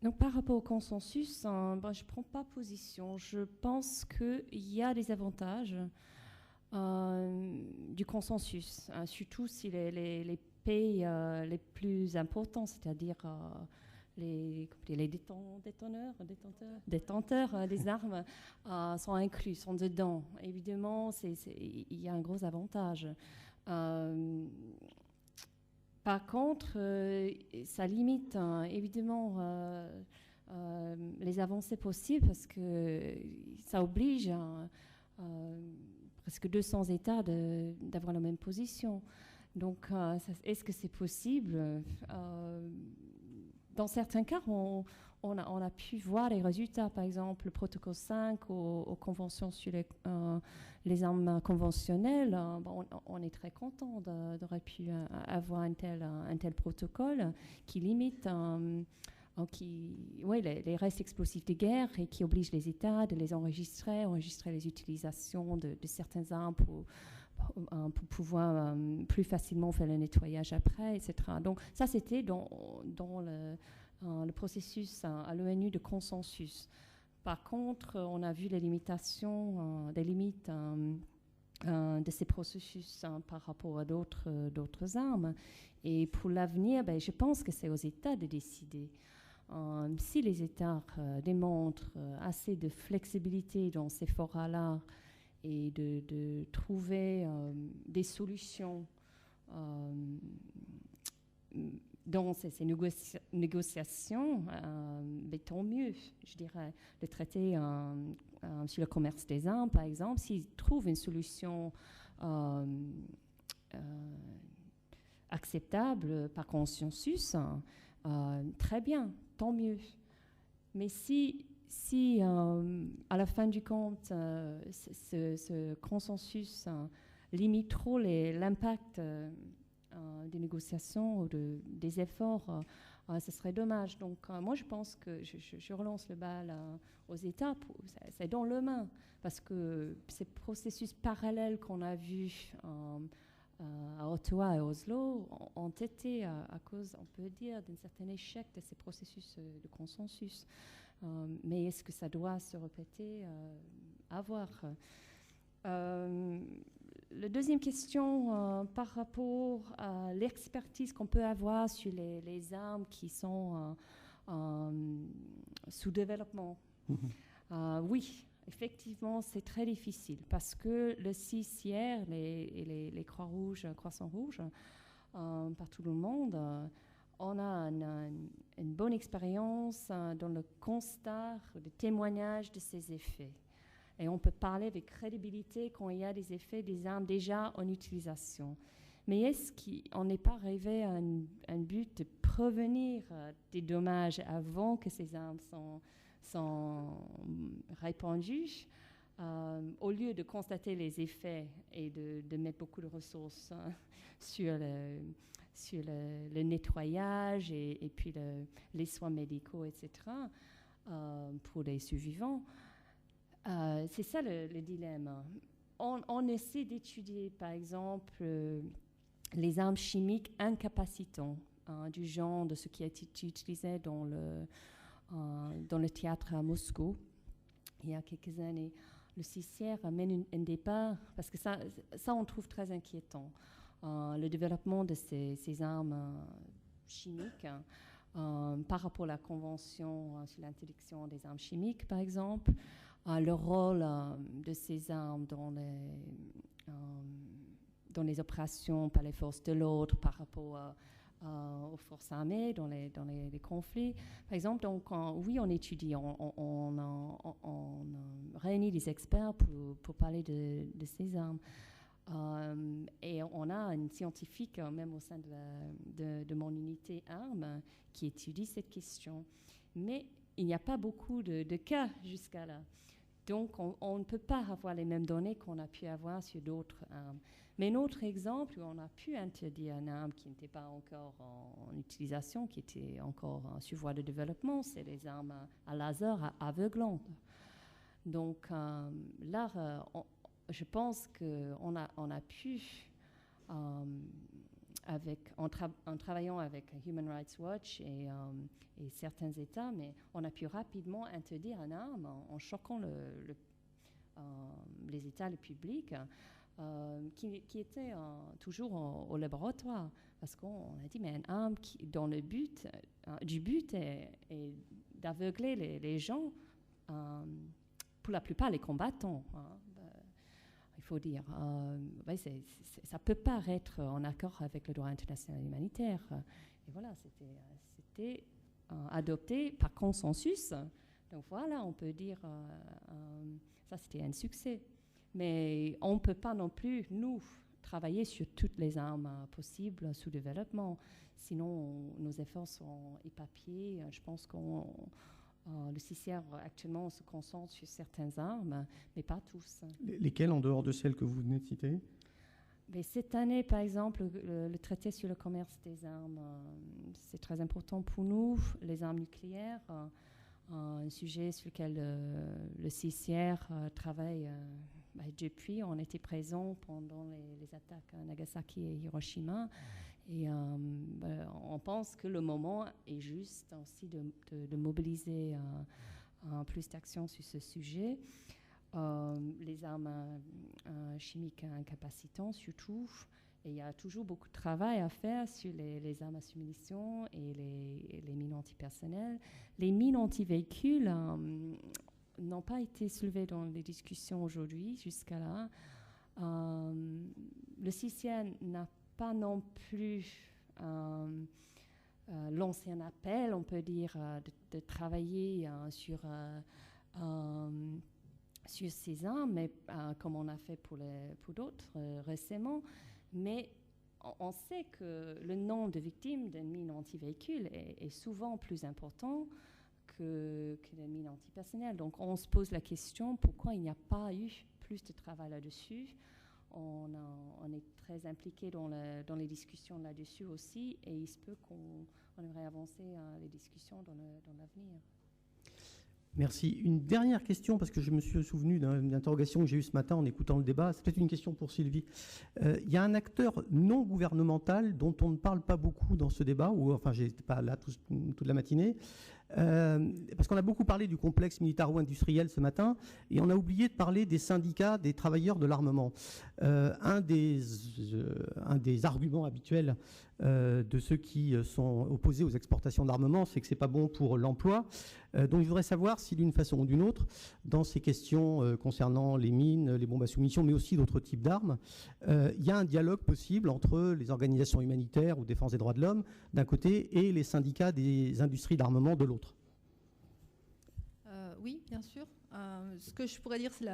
Donc, par rapport au consensus, je ne prends pas position. Je pense qu'il y a des avantages du consensus, surtout si les pays les plus importants, c'est-à-dire les détenteurs des armes, sont inclus, sont dedans. Évidemment, il y a un gros avantage. Par contre, ça limite évidemment les avancées possibles parce que ça oblige. Presque 200 États d'avoir la même position. Donc, est-ce que c'est possible? Dans certains cas, on a pu voir les résultats. Par exemple, le protocole 5 aux conventions sur les armes conventionnelles. On est très content d'avoir pu avoir un tel protocole qui limite les restes explosifs de guerre et qui oblige les États de les enregistrer les utilisations de certaines armes pour pouvoir plus facilement faire le nettoyage après, etc. Donc ça, c'était dans le processus à l'ONU de consensus. Par contre, on a vu les limitations, des limites de ces processus par rapport à d'autres armes. Et pour l'avenir, je pense que c'est aux États de décider. Si les États démontrent assez de flexibilité dans ces forats-là et de trouver des solutions dans ces négociations, tant mieux, je dirais. Le traité sur le commerce des armes, par exemple, s'ils trouvent une solution acceptable par consensus, très bien, tant mieux. Mais si à la fin du compte, ce consensus limite trop l'impact des négociations ou des efforts, ce serait dommage. Donc, moi, je pense que je relance le bal aux États. C'est dans le main, parce que ces processus parallèles qu'on a vus à Ottawa et Oslo ont été à cause, on peut dire, d'un certain échec de ces processus de consensus. Mais est-ce que ça doit se répéter? À voir. La deuxième question, par rapport à l'expertise qu'on peut avoir sur les armes qui sont sous développement. Oui, effectivement, c'est très difficile parce que le CICR, les Croix-Rouges, Croissants-Rouges, partout dans le monde, on a une bonne expérience dans le constat, le témoignage de ces effets. Et on peut parler avec crédibilité quand il y a des effets des armes déjà en utilisation. Mais est-ce qu'on n'est pas arrivé à un but de prévenir des dommages avant que ces armes sont répandues, au lieu de constater les effets et de mettre beaucoup de ressources sur le nettoyage et puis les soins médicaux, etc., pour les survivants? C'est ça le dilemme. On essaie d'étudier, par exemple, les armes chimiques incapacitantes, du genre de ce qui a été utilisé dans le théâtre à Moscou il y a quelques années. Le CICR amène un débat, parce que ça on trouve très inquiétant. Le développement de ces armes chimiques par rapport à la Convention sur l'interdiction des armes chimiques, par exemple, le rôle de ces armes dans les opérations par les forces de l'ordre par rapport aux forces armées dans les conflits. Par exemple, donc, oui, on étudie, on réunit des experts pour parler de ces armes. Et on a un scientifique, même au sein de mon unité armes, qui étudie cette question. Mais il n'y a pas beaucoup de cas jusqu'à là. Donc, on ne peut pas avoir les mêmes données qu'on a pu avoir sur d'autres armes. Mais un autre exemple où on a pu interdire une arme qui n'était pas encore en utilisation, qui était encore sur voie de développement, c'est les armes à laser aveuglantes. Donc, là, je pense qu'on a pu, en travaillant avec Human Rights Watch et certains États, mais on a pu rapidement interdire une arme en choquant les États, le public, qui était toujours au laboratoire. Parce qu'on a dit, mais une arme dont le but est d'aveugler les gens, pour la plupart les combattants, il faut dire. Ça ne peut pas être en accord avec le droit international humanitaire. Et voilà, c'était adopté par consensus. Donc voilà, on peut dire ça c'était un succès. Mais on ne peut pas non plus, nous, travailler sur toutes les armes possibles sous développement. Sinon, nos efforts sont éparpillés. Je pense que le CICR actuellement se concentre sur certaines armes, mais pas tous. Lesquelles, en dehors de celles que vous venez de citer? Mais cette année, par exemple, le traité sur le commerce des armes, c'est très important pour nous. Les armes nucléaires, un sujet sur lequel le CICR travaille depuis. On était présents pendant les attaques à Nagasaki et Hiroshima. Et on pense que le moment est juste aussi de mobiliser plus d'actions sur ce sujet. Les armes chimiques incapacitantes surtout. Et il y a toujours beaucoup de travail à faire sur les armes à submunition et les mines antipersonnelles. Les mines anti-véhicules n'ont pas été soulevées dans les discussions aujourd'hui, jusqu'à là. Le CICR n'a pas non plus lancé un appel, on peut dire, de travailler sur ces armes, mais, comme on a fait pour d'autres récemment. Mais on sait que le nombre de victimes d'une mine anti-véhicule est souvent plus important que les mines antipersonnelles. Donc on se pose la question pourquoi il n'y a pas eu plus de travail là-dessus. On est très impliqué dans les discussions là-dessus aussi, et il se peut qu'on aimerait avancer les discussions dans l'avenir. Merci. Une dernière question, parce que je me suis souvenu d'une interrogation que j'ai eue ce matin en écoutant le débat. C'est peut-être une question pour Sylvie. Il y a un acteur non gouvernemental dont on ne parle pas beaucoup dans ce débat, ou enfin, j'étais pas là toute la matinée, parce qu'on a beaucoup parlé du complexe militaro-industriel ce matin, et on a oublié de parler des syndicats des travailleurs de l'armement. Un des arguments habituels de ceux qui sont opposés aux exportations d'armement, c'est que c'est pas bon pour l'emploi. Donc je voudrais savoir si d'une façon ou d'une autre, dans ces questions concernant les mines, les bombes à soumission, mais aussi d'autres types d'armes, il y a un dialogue possible entre les organisations humanitaires ou défense des droits de l'homme d'un côté et les syndicats des industries d'armement de l'autre. Oui, bien sûr. Ce que je pourrais dire, c'est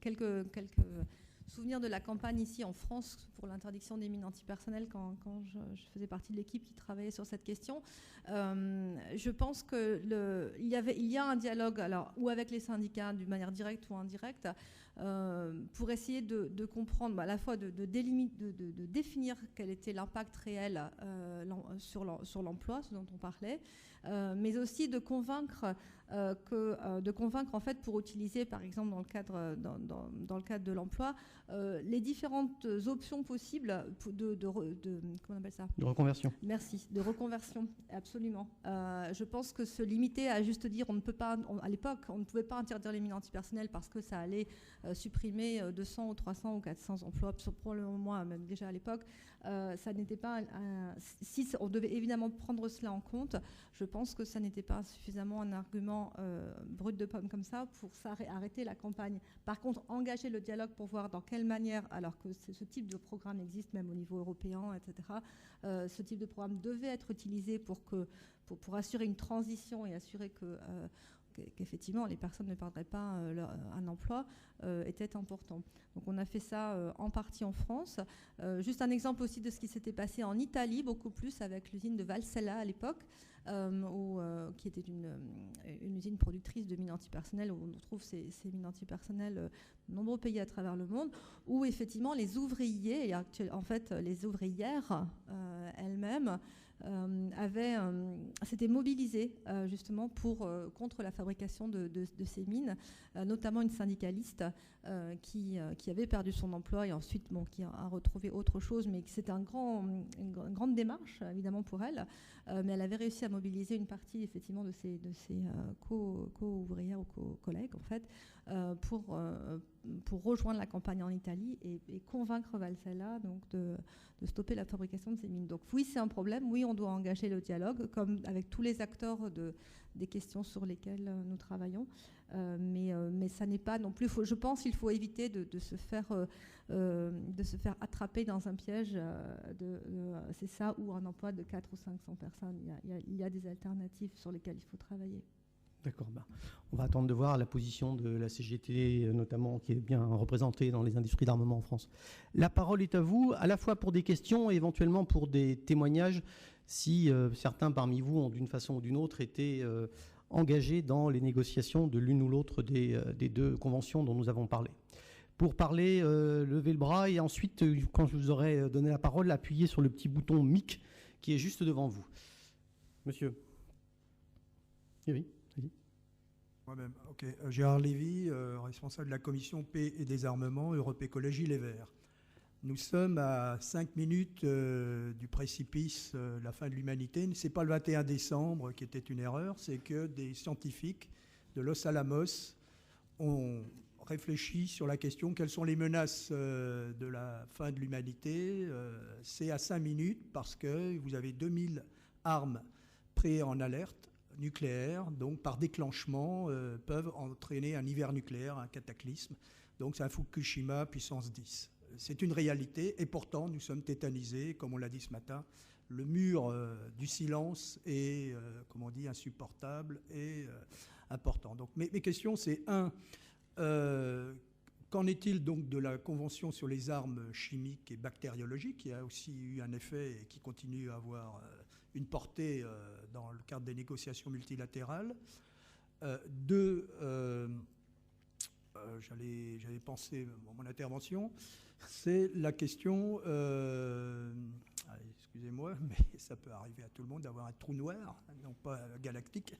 quelques souvenirs de la campagne ici en France pour l'interdiction des mines antipersonnelles quand je faisais partie de l'équipe qui travaillait sur cette question. Je pense qu'il y a un dialogue, alors, ou avec les syndicats d'une manière directe ou indirecte, pour essayer de comprendre, à la fois de définir quel était l'impact réel sur l'emploi, ce dont on parlait, mais aussi de convaincre en fait, pour utiliser par exemple dans le cadre de l'emploi les différentes options possibles comment on appelle ça ? De reconversion. Merci, de reconversion, absolument. Je pense que se limiter à juste dire à l'époque, on ne pouvait pas interdire les mines antipersonnelles parce que ça allait supprimer 200 ou 300 ou 400 emplois, probablement moins, même déjà à l'époque. Ça n'était pas si on devait évidemment prendre cela en compte, je pense que ça n'était pas suffisamment un argument brut de pomme comme ça pour arrêter la campagne. Par contre, engager le dialogue pour voir dans quelle manière, alors que ce type de programme existe même au niveau européen, etc., ce type de programme devait être utilisé pour assurer une transition et assurer qu'effectivement les personnes ne perdraient pas un emploi, était important. Donc on a fait ça en partie en France. Juste un exemple aussi de ce qui s'était passé en Italie, beaucoup plus avec l'usine de Valsella à l'époque, qui était une usine productrice de mines antipersonnelles, où on trouve ces mines antipersonnelles dans de nombreux pays à travers le monde, où effectivement les ouvriers, et en fait les ouvrières elles-mêmes, s'étaient mobilisés justement contre la fabrication de ces mines, notamment une syndicaliste qui avait perdu son emploi et ensuite qui a retrouvé autre chose, mais c'était une grande démarche évidemment pour elle, mais elle avait réussi à mobiliser une partie effectivement de ses co-ouvrières ou co-collègues en fait, pour rejoindre la campagne en Italie et convaincre Valsella donc de stopper la fabrication de ces mines. Donc oui, c'est un problème, oui, on doit engager le dialogue, comme avec tous les acteurs des questions sur lesquelles nous travaillons, mais ça n'est pas non plus, je pense qu'il faut éviter de se faire attraper dans un piège, c'est ça, ou un emploi de 400 ou 500 personnes. Il y a des alternatives sur lesquelles il faut travailler. D'accord. On va attendre de voir la position de la CGT, notamment, qui est bien représentée dans les industries d'armement en France. La parole est à vous, à la fois pour des questions et éventuellement pour des témoignages, si certains parmi vous ont d'une façon ou d'une autre été engagés dans les négociations de l'une ou l'autre des deux conventions dont nous avons parlé. Pour parler, levez le bras et ensuite, quand je vous aurai donné la parole, appuyez sur le petit bouton mic qui est juste devant vous. Monsieur. Oui. Moi-même, ok. Gérard Lévy, responsable de la commission paix et désarmement, Europe Écologie Les Verts. Nous sommes à 5 minutes du précipice, la fin de l'humanité. Ce n'est pas le 21 décembre qui était une erreur, c'est que des scientifiques de Los Alamos ont réfléchi sur la question quelles sont les menaces de la fin de l'humanité. C'est à 5 minutes parce que vous avez 2000 armes prêtes en alerte nucléaire, donc par déclenchement, peuvent entraîner un hiver nucléaire, un cataclysme. Donc c'est un Fukushima puissance 10. C'est une réalité, et pourtant nous sommes tétanisés, comme on l'a dit ce matin. Le mur du silence est, comme on dit, insupportable et important. Donc mes questions, c'est qu'en est-il donc de la Convention sur les armes chimiques et bactériologiques, qui a aussi eu un effet et qui continue à avoir une portée dans le cadre des négociations multilatérales. J'avais pensé mon intervention, c'est la question, excusez-moi, mais ça peut arriver à tout le monde d'avoir un trou noir, non pas galactique,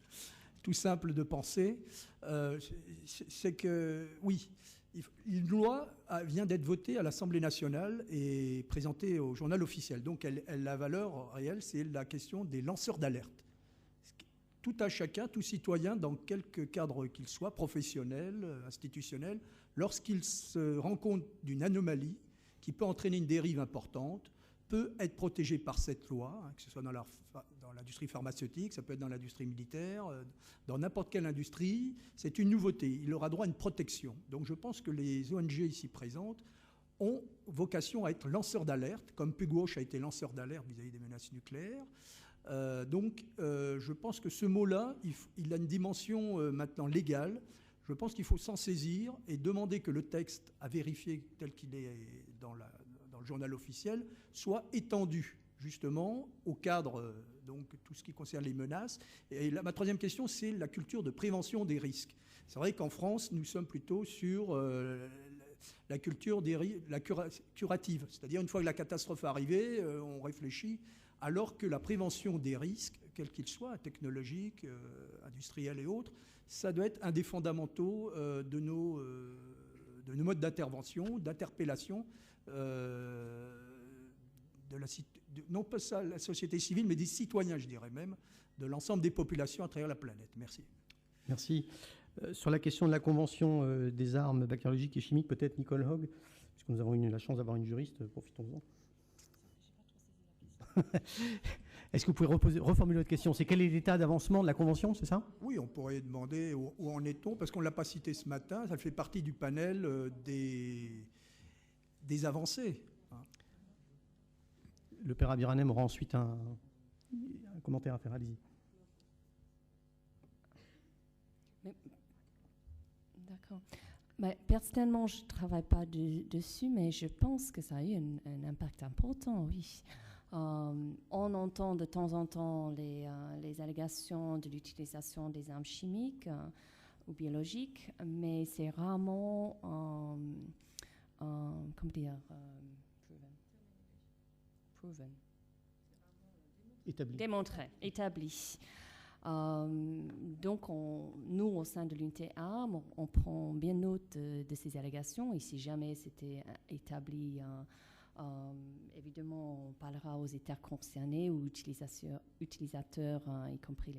tout simple de penser, c'est que, oui, une loi vient d'être votée à l'Assemblée nationale et présentée au journal officiel. Donc la valeur réelle, c'est la question des lanceurs d'alerte. Tout à chacun, tout citoyen, dans quelque cadre qu'il soit, professionnel, institutionnel, lorsqu'il se rend compte d'une anomalie qui peut entraîner une dérive importante, peut être protégé par cette loi, que ce soit dans l'industrie pharmaceutique, ça peut être dans l'industrie militaire, dans n'importe quelle industrie. C'est une nouveauté. Il aura droit à une protection. Donc je pense que les ONG ici présentes ont vocation à être lanceurs d'alerte, comme Pugwash a été lanceur d'alerte vis-à-vis des menaces nucléaires. Donc je pense que ce mot-là, il a une dimension maintenant légale. Je pense qu'il faut s'en saisir et demander que le texte à vérifier tel qu'il est dans le journal officiel soit étendu justement au cadre, donc tout ce qui concerne les menaces. Et là, ma troisième question, c'est la culture de prévention des risques. C'est vrai qu'en France, nous sommes plutôt sur la culture curative, c'est-à-dire une fois que la catastrophe est arrivée, on réfléchit, alors que la prévention des risques, quels qu'ils soient, technologiques, industriels et autres, ça doit être un des fondamentaux de nos modes d'intervention, d'interpellation, non pas ça, la société civile, mais des citoyens, je dirais même, de l'ensemble des populations à travers la planète. Merci. Merci. Sur la question de la Convention des armes bactériologiques et chimiques, peut-être Nicole Hogg, puisque nous avons la chance d'avoir une juriste, profitons-en. Est-ce que vous pouvez reformuler votre question? C'est quel est l'état d'avancement de la Convention, c'est ça? Oui, on pourrait demander où en est-on, parce qu'on ne l'a pas cité ce matin, ça fait partie du panel des avancées. Le père Abiranem aura ensuite un commentaire à faire, allez-y. D'accord. Personnellement, je ne travaille pas dessus, mais je pense que ça a eu un impact important, oui. On entend de temps en temps les allégations de l'utilisation des armes chimiques ou biologiques, mais c'est rarement, comment dire, proven. Démontré, établi. Donc, nous, au sein de l'unité armes, on prend bien note de ces allégations, et si jamais c'était établi, évidemment, on parlera aux États concernés ou utilisateurs, y compris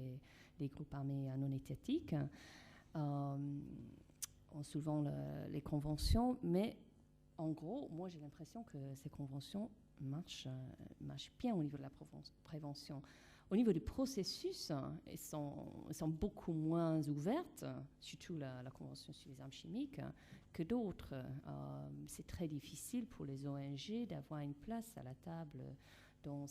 les groupes armés non étatiques, en soulevant les conventions. Mais en gros, moi, j'ai l'impression que ces conventions marchent bien au niveau de la prévention. Au niveau du processus, elles sont beaucoup moins ouvertes, surtout la Convention sur les armes chimiques, que d'autres. C'est très difficile pour les ONG d'avoir une place à la table dans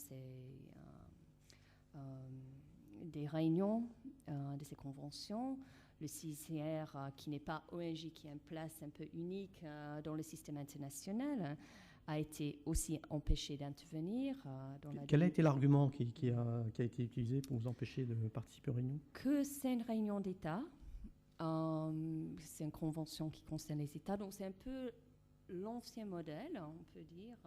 des réunions de ces conventions. Le CICR, qui n'est pas ONG, qui a une place un peu unique dans le système international, a été aussi empêché d'intervenir. Quel a été l'argument qui a été utilisé pour vous empêcher de participer aux réunions? Que c'est une réunion d'État, c'est une convention qui concerne les États, donc c'est un peu l'ancien modèle, on peut dire.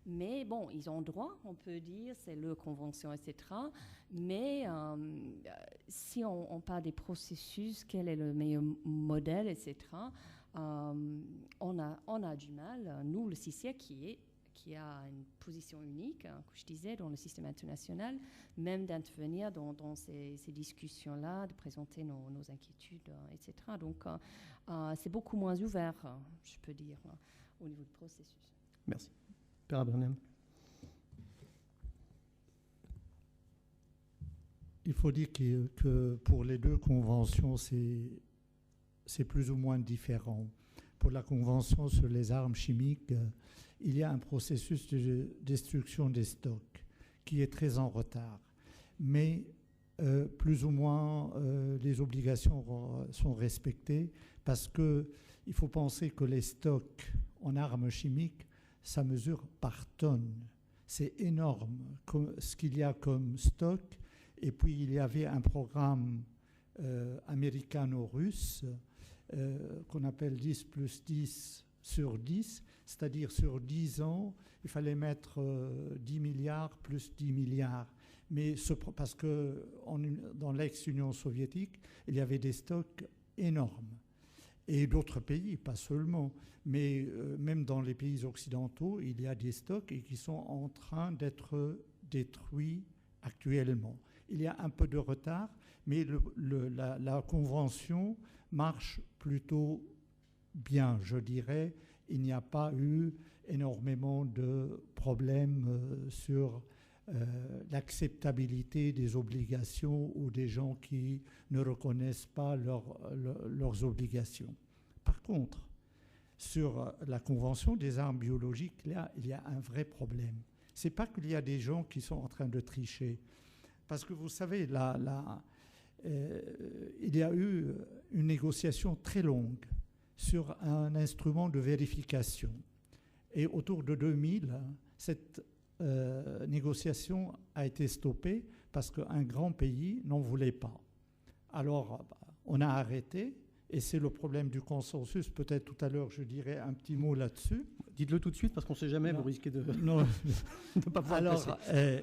Mais bon, ils ont droit, on peut dire, c'est leur convention, etc. Mais si on parle des processus, quel est le meilleur modèle, etc., on a du mal, nous, le CICR, qui a une position unique, que je disais, dans le système international, même d'intervenir dans ces discussions-là, de présenter nos inquiétudes, etc. Donc, c'est beaucoup moins ouvert, je peux dire, au niveau du processus. Merci. Père Abraham. Il faut dire que pour les deux conventions, c'est plus ou moins différent. Pour la convention sur les armes chimiques, il y a un processus de destruction des stocks qui est très en retard. Mais plus ou moins, les obligations sont respectées parce qu'il faut penser que les stocks en armes chimiques, ça mesure par tonne. C'est énorme ce qu'il y a comme stock. Et puis, il y avait un programme américano-russe qu'on appelle 10 + 10 sur 10, c'est-à-dire sur 10 ans, il fallait mettre 10 milliards plus 10 milliards. Mais parce que dans l'ex-Union soviétique, il y avait des stocks énormes. Et d'autres pays, pas seulement, mais même dans les pays occidentaux, il y a des stocks et qui sont en train d'être détruits actuellement. Il y a un peu de retard, mais la convention marche plutôt bien, je dirais. Il n'y a pas eu énormément de problèmes sur l'acceptabilité des obligations ou des gens qui ne reconnaissent pas leurs obligations. Par contre, sur la convention des armes biologiques, là, il y a un vrai problème. Ce n'est pas qu'il y a des gens qui sont en train de tricher. Parce que vous savez, il y a eu une négociation très longue sur un instrument de vérification. Et autour de 2000, cette négociation a été stoppée parce qu'un grand pays n'en voulait pas. Alors, on a arrêté, et c'est le problème du consensus. Peut-être tout à l'heure, je dirai un petit mot là-dessus. Dites-le tout de suite, parce qu'on ne sait jamais, vous risquez de non. ne pas pouvoir passer.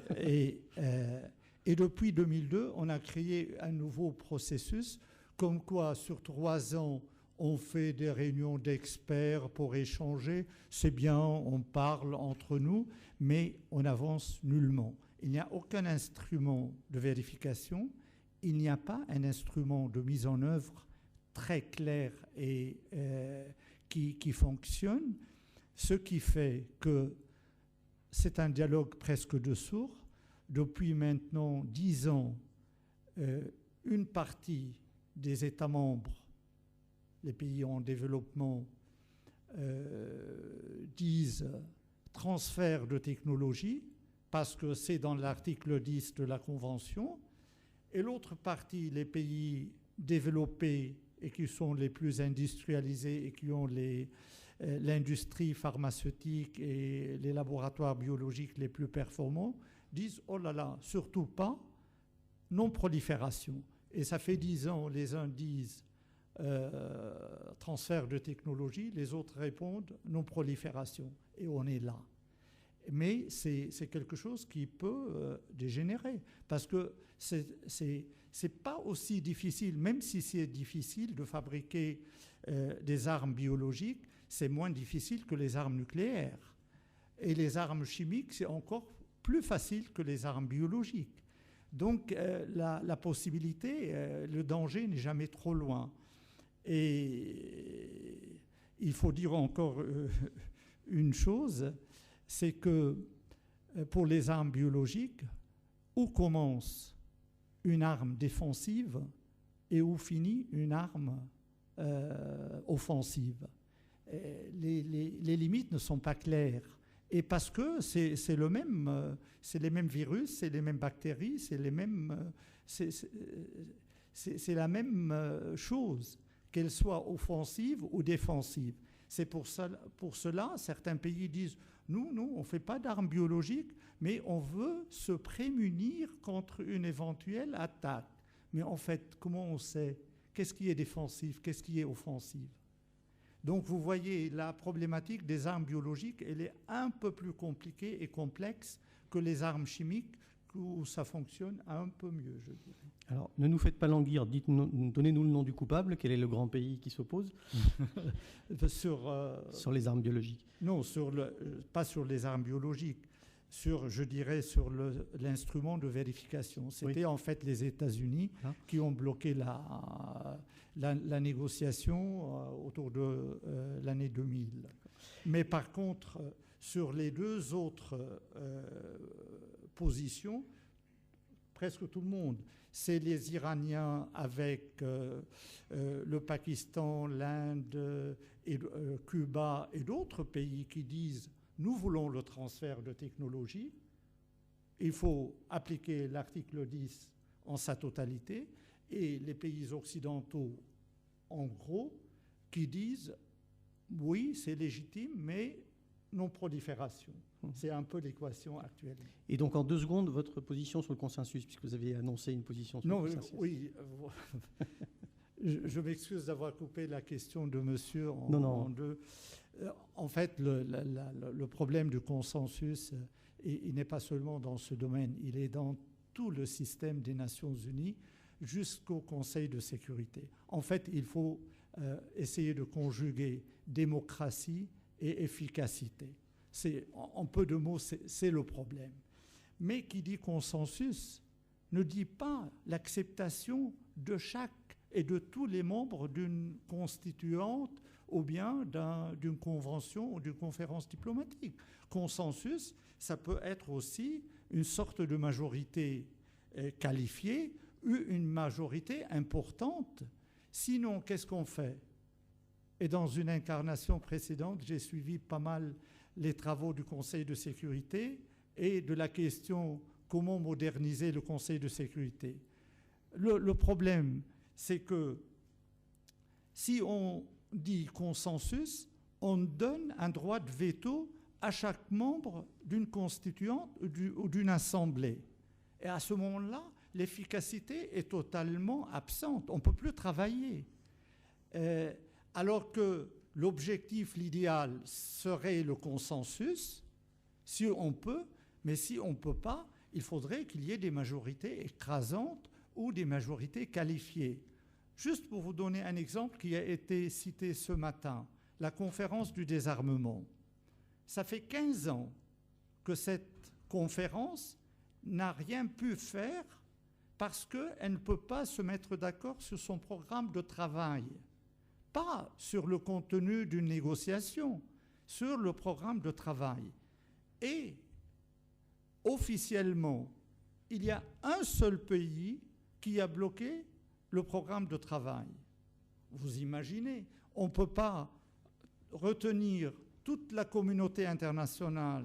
Et depuis 2002, on a créé un nouveau processus, comme quoi sur 3 ans, on fait des réunions d'experts pour échanger. C'est bien, on parle entre nous, mais on n'avance nullement. Il n'y a aucun instrument de vérification. Il n'y a pas un instrument de mise en œuvre très clair et qui fonctionne, ce qui fait que c'est un dialogue presque de sourds. Depuis maintenant 10 ans, une partie des États membres, les pays en développement, disent transfert de technologie, parce que c'est dans l'article 10 de la Convention, et l'autre partie, les pays développés et qui sont les plus industrialisés et qui ont l'industrie pharmaceutique et les laboratoires biologiques les plus performants, disent « Oh là là, surtout pas, non-prolifération ». Et ça fait 10 ans, les uns disent transfert de technologie, les autres répondent non-prolifération. Et on est là. Mais c'est quelque chose qui peut dégénérer, parce que c'est pas aussi difficile, même si c'est difficile de fabriquer des armes biologiques, c'est moins difficile que les armes nucléaires. Et les armes chimiques, c'est encore plus facile que les armes biologiques. Donc la possibilité, le danger n'est jamais trop loin. Et il faut dire encore une chose, c'est que pour les armes biologiques, où commence une arme défensive et où finit une arme offensive. Les limites ne sont pas claires. Et parce que c'est les mêmes virus, c'est les mêmes bactéries, c'est la même chose, qu'elles soient offensives ou défensives. C'est pour cela, certains pays disent nous, on ne fait pas d'armes biologiques, mais on veut se prémunir contre une éventuelle attaque. Mais en fait, comment on sait qu'est-ce qui est défensif, qu'est-ce qui est offensif? Donc vous voyez, la problématique des armes biologiques, elle est un peu plus compliquée et complexe que les armes chimiques, où ça fonctionne un peu mieux, je dirais. Alors, ne nous faites pas languir, donnez-nous le nom du coupable, quel est le grand pays qui s'oppose sur les armes biologiques? Non, pas sur les armes biologiques, je dirais sur l'instrument de vérification. C'était en fait les États-Unis qui ont bloqué la négociation autour de l'année 2000. Mais par contre, sur les deux autres positions, presque tout le monde, c'est les Iraniens avec le Pakistan, l'Inde, Cuba et d'autres pays qui disent « nous voulons le transfert de technologie, il faut appliquer l'article 10 en sa totalité » et les pays occidentaux, en gros, qui disent « oui, c'est légitime, mais non-prolifération ». C'est un peu l'équation actuelle. Et donc, en 2 secondes, votre position sur le consensus, puisque vous avez annoncé une position sur le consensus. Oui. Je m'excuse d'avoir coupé la question de monsieur en deux. En fait, le problème du consensus, il n'est pas seulement dans ce domaine, il est dans tout le système des Nations Unies jusqu'au Conseil de sécurité. En fait, il faut essayer de conjuguer démocratie et efficacité. En peu de mots, c'est le problème. Mais qui dit consensus ne dit pas l'acceptation de chaque et de tous les membres d'une constituante ou bien d'une convention ou d'une conférence diplomatique. Consensus, ça peut être aussi une sorte de majorité qualifiée ou une majorité importante. Sinon, qu'est-ce qu'on fait? Et dans une incarnation précédente, j'ai suivi pas mal les travaux du Conseil de sécurité et de la question comment moderniser le Conseil de sécurité. Le problème, c'est que si on dit consensus, on donne un droit de veto à chaque membre d'une constituante ou d'une assemblée. Et à ce moment-là, l'efficacité est totalement absente. On ne peut plus travailler. Alors que l'objectif, l'idéal, serait le consensus, si on peut, mais si on ne peut pas, il faudrait qu'il y ait des majorités écrasantes ou des majorités qualifiées. Juste pour vous donner un exemple qui a été cité ce matin, la conférence du désarmement. Ça fait 15 ans que cette conférence n'a rien pu faire parce qu'elle ne peut pas se mettre d'accord sur son programme de travail. Pas sur le contenu d'une négociation, sur le programme de travail. Et officiellement, il y a un seul pays qui a bloqué le programme de travail. Vous imaginez, on ne peut pas retenir toute la communauté internationale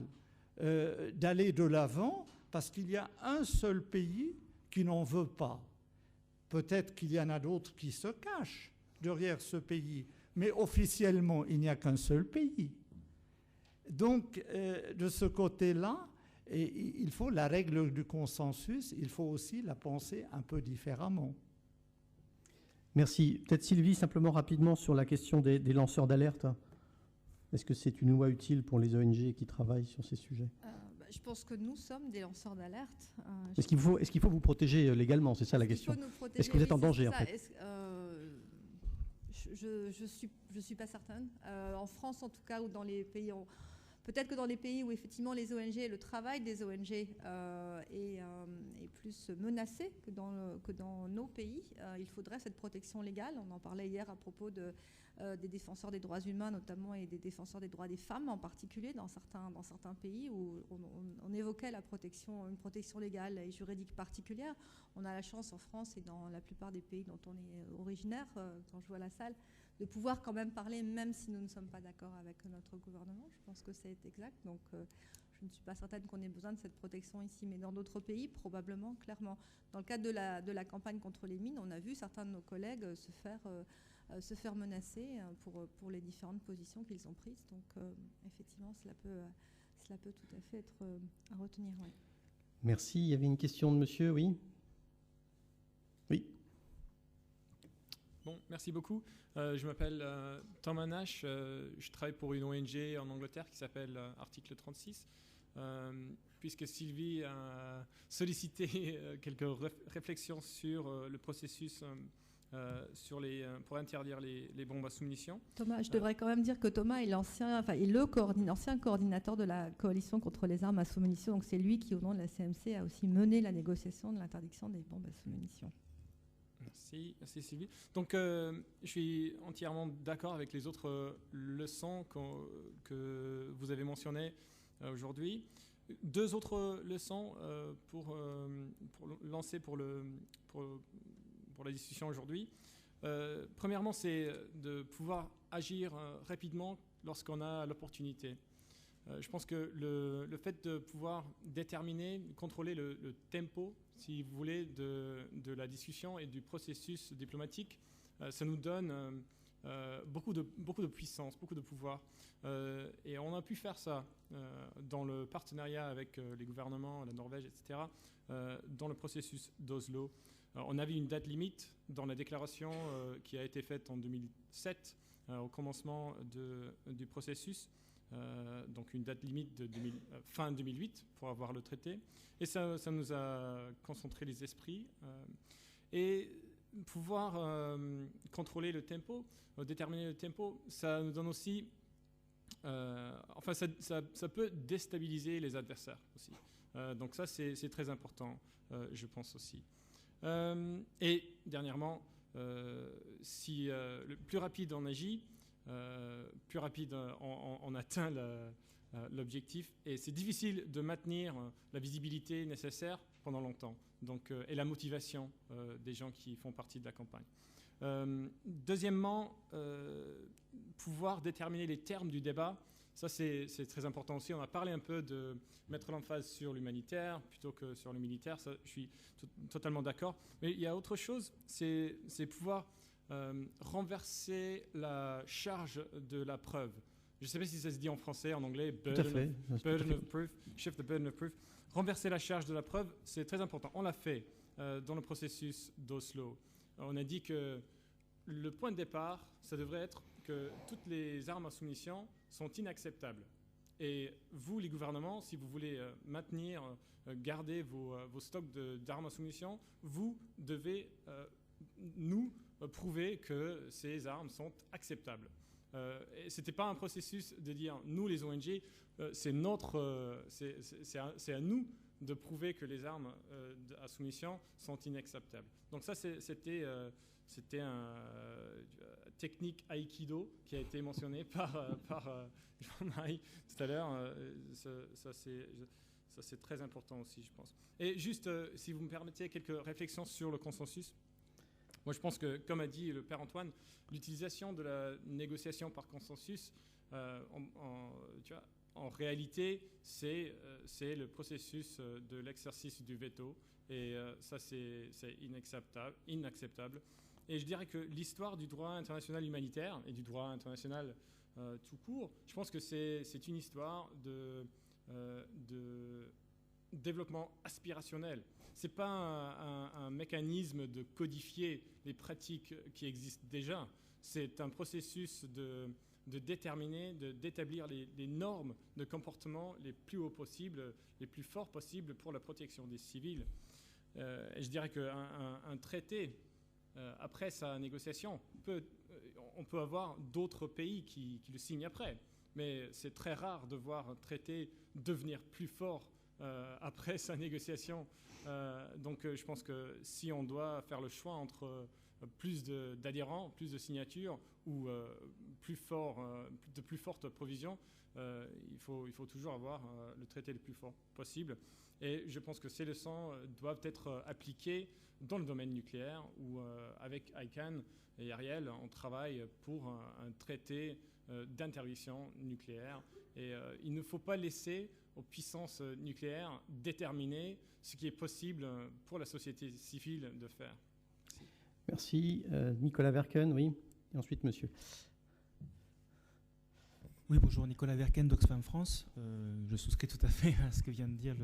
d'aller de l'avant parce qu'il y a un seul pays qui n'en veut pas. Peut-être qu'il y en a d'autres qui se cachent derrière ce pays, mais officiellement, il n'y a qu'un seul pays. Donc, de ce côté-là, il faut la règle du consensus, il faut aussi la penser un peu différemment. Merci. Peut-être Sylvie, simplement rapidement sur la question des lanceurs d'alerte. Est-ce que c'est une loi utile pour les ONG qui travaillent sur ces sujets? Je pense que nous sommes des lanceurs d'alerte. Est-ce qu'il faut vous protéger légalement? C'est ça la question. Est-ce que vous êtes en danger en fait? Je suis pas certaine. En France, en tout cas, ou dans les pays, peut-être que dans les pays où effectivement les ONG, le travail des ONG est plus menacé que dans nos pays, il faudrait cette protection légale. On en parlait hier à propos des défenseurs des droits humains notamment et des défenseurs des droits des femmes en particulier dans certains pays où on évoquait une protection légale et juridique particulière. On a la chance en France et dans la plupart des pays dont on est originaire, quand je vois la salle, de pouvoir quand même parler, même si nous ne sommes pas d'accord avec notre gouvernement. Je pense que c'est exact. Donc, je ne suis pas certaine qu'on ait besoin de cette protection ici, mais dans d'autres pays, probablement, clairement. Dans le cadre de la campagne contre les mines, on a vu certains de nos collègues se faire menacer pour les différentes positions qu'ils ont prises. Donc, effectivement, cela peut tout à fait être à retenir. Ouais. Merci. Il y avait une question de monsieur, oui. Oui. Bon, merci beaucoup. Je m'appelle Thomas Nash. Je travaille pour une ONG en Angleterre qui s'appelle Article 36. Puisque Sylvie a sollicité quelques réflexions sur le processus pour interdire les bombes à sous-munitions. Thomas, je devrais quand même dire que Thomas est l'ancien coordinateur de la coalition contre les armes à sous-munitions. Donc c'est lui qui, au nom de la CMC, a aussi mené la négociation de l'interdiction des bombes à sous-munitions. Merci Sylvie. Donc je suis entièrement d'accord avec les autres leçons que vous avez mentionnées aujourd'hui. Deux autres leçons pour lancer pour la discussion aujourd'hui. Premièrement, c'est de pouvoir agir rapidement lorsqu'on a l'opportunité. Je pense que le fait de pouvoir déterminer, contrôler le tempo, si vous voulez, de la discussion et du processus diplomatique, ça nous donne beaucoup de puissance, beaucoup de pouvoir. Et on a pu faire ça dans le partenariat avec les gouvernements, la Norvège, etc., dans le processus d'Oslo. On avait une date limite dans la déclaration qui a été faite en 2007, au commencement du processus. Donc une date limite de fin 2008 pour avoir le traité. Et ça nous a concentré les esprits. Et pouvoir contrôler le tempo, déterminer le tempo, ça nous donne aussi... ça peut déstabiliser les adversaires aussi. Donc ça, c'est très important, je pense aussi. Et dernièrement, si le plus rapide on agit, plus rapide on atteint l'objectif. Et c'est difficile de maintenir la visibilité nécessaire pendant longtemps. Donc, et la motivation des gens qui font partie de la campagne. Deuxièmement, pouvoir déterminer les termes du débat. Ça, c'est très important aussi. On a parlé un peu de mettre l'emphase sur l'humanitaire plutôt que sur le militaire. Ça, je suis totalement d'accord. Mais il y a autre chose, c'est pouvoir renverser la charge de la preuve. Je ne sais pas si ça se dit en français, en anglais. Burden of proof, shift the burden of proof. Renverser la charge de la preuve, c'est très important. On l'a fait dans le processus d'Oslo. On a dit que le point de départ, ça devrait être que toutes les armes à soumission sont inacceptables. Et vous, les gouvernements, si vous voulez garder vos stocks d'armes à soumission, vous devez nous prouver que ces armes sont acceptables. Ce n'était pas un processus de dire, nous les ONG, c'est à nous de prouver que les armes à soumission sont inacceptables. Donc ça, c'était une technique Aikido qui a été mentionnée par Jean-Marie tout à l'heure. Ça, c'est très important aussi, je pense. Et juste, si vous me permettez, quelques réflexions sur le consensus. Moi, je pense que, comme a dit le père Antoine, l'utilisation de la négociation par consensus, en réalité, c'est le processus de l'exercice du veto. Et ça, c'est inacceptable. Et je dirais que l'histoire du droit international humanitaire et du droit international tout court, je pense que c'est une histoire de développement aspirationnel. Ce n'est pas un mécanisme de codifier les pratiques qui existent déjà. C'est un processus de déterminer, d'établir les normes de comportement les plus hauts possibles, les plus forts possibles pour la protection des civils. Et je dirais qu'un traité, après sa négociation, on peut avoir d'autres pays qui le signent après. Mais c'est très rare de voir un traité devenir plus fort après sa négociation. Donc je pense que si on doit faire le choix entre plus d'adhérents, plus de signatures ou de plus fortes provisions, il faut toujours avoir le traité le plus fort possible. Et je pense que ces leçons doivent être appliquées dans le domaine nucléaire où, avec ICANN et Ariel, on travaille pour un traité d'interdiction nucléaire. Et il ne faut pas laisser aux puissances nucléaires déterminer ce qui est possible pour la société civile de faire. Merci. Nicolas Verken, oui. Et ensuite, monsieur. Oui, bonjour, Nicolas Verken d'Oxfam France. Je souscris tout à fait à ce que vient de dire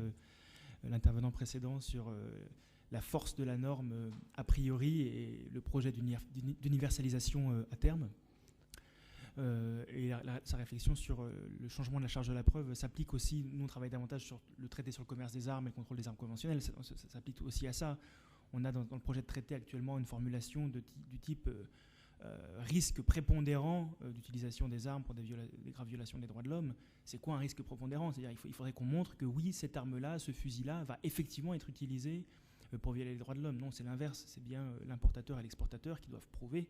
l'intervenant précédent sur la force de la norme a priori et le projet d'universalisation à terme. Et sa réflexion sur le changement de la charge de la preuve s'applique aussi. Nous, on travaille davantage sur le traité sur le commerce des armes et le contrôle des armes conventionnelles. Ça s'applique aussi à ça. On a dans le projet de traité actuellement une formulation du type risque prépondérant d'utilisation des armes pour des graves violations des droits de l'homme. C'est quoi un risque prépondérant? C'est-à-dire il faudrait qu'on montre que oui, cette arme-là, ce fusil-là, va effectivement être utilisé pour violer les droits de l'homme. Non, c'est l'inverse. C'est bien l'importateur et l'exportateur qui doivent prouver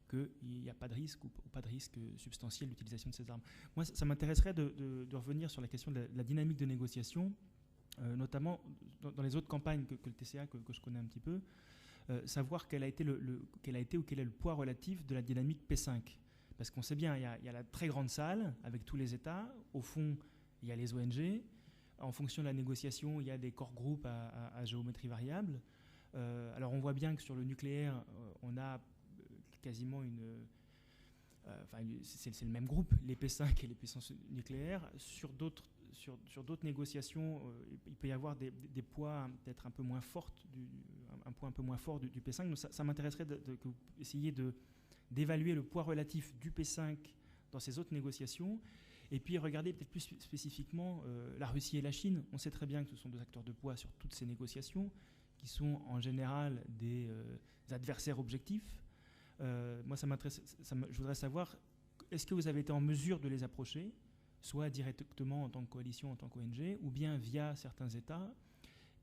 qu'il n'y a pas de risque ou pas de risque substantiel d'utilisation de ces armes. Moi, ça m'intéresserait de revenir sur la question de la dynamique de négociation, notamment dans les autres campagnes que le TCA, que je connais un petit peu, savoir quel a été ou quel est le poids relatif de la dynamique P5. Parce qu'on sait bien, il y a la très grande salle avec tous les États. Au fond, il y a les ONG. En fonction de la négociation, il y a des corps groupes à géométrie variable. Alors on voit bien que sur le nucléaire, on a quasiment c'est le même groupe, les P5 et les puissances nucléaires. Sur d'autres négociations, il peut y avoir des poids peut-être un peu moins forts, un poids un peu moins fort du P5. Donc ça m'intéresserait que vous essayiez d'évaluer le poids relatif du P5 dans ces autres négociations. Et puis regarder peut-être plus spécifiquement la Russie et la Chine. On sait très bien que ce sont deux acteurs de poids sur toutes ces négociations, qui sont en général des adversaires objectifs. Moi, je voudrais savoir, est-ce que vous avez été en mesure de les approcher, soit directement en tant que coalition, en tant qu'ONG, ou bien via certains États,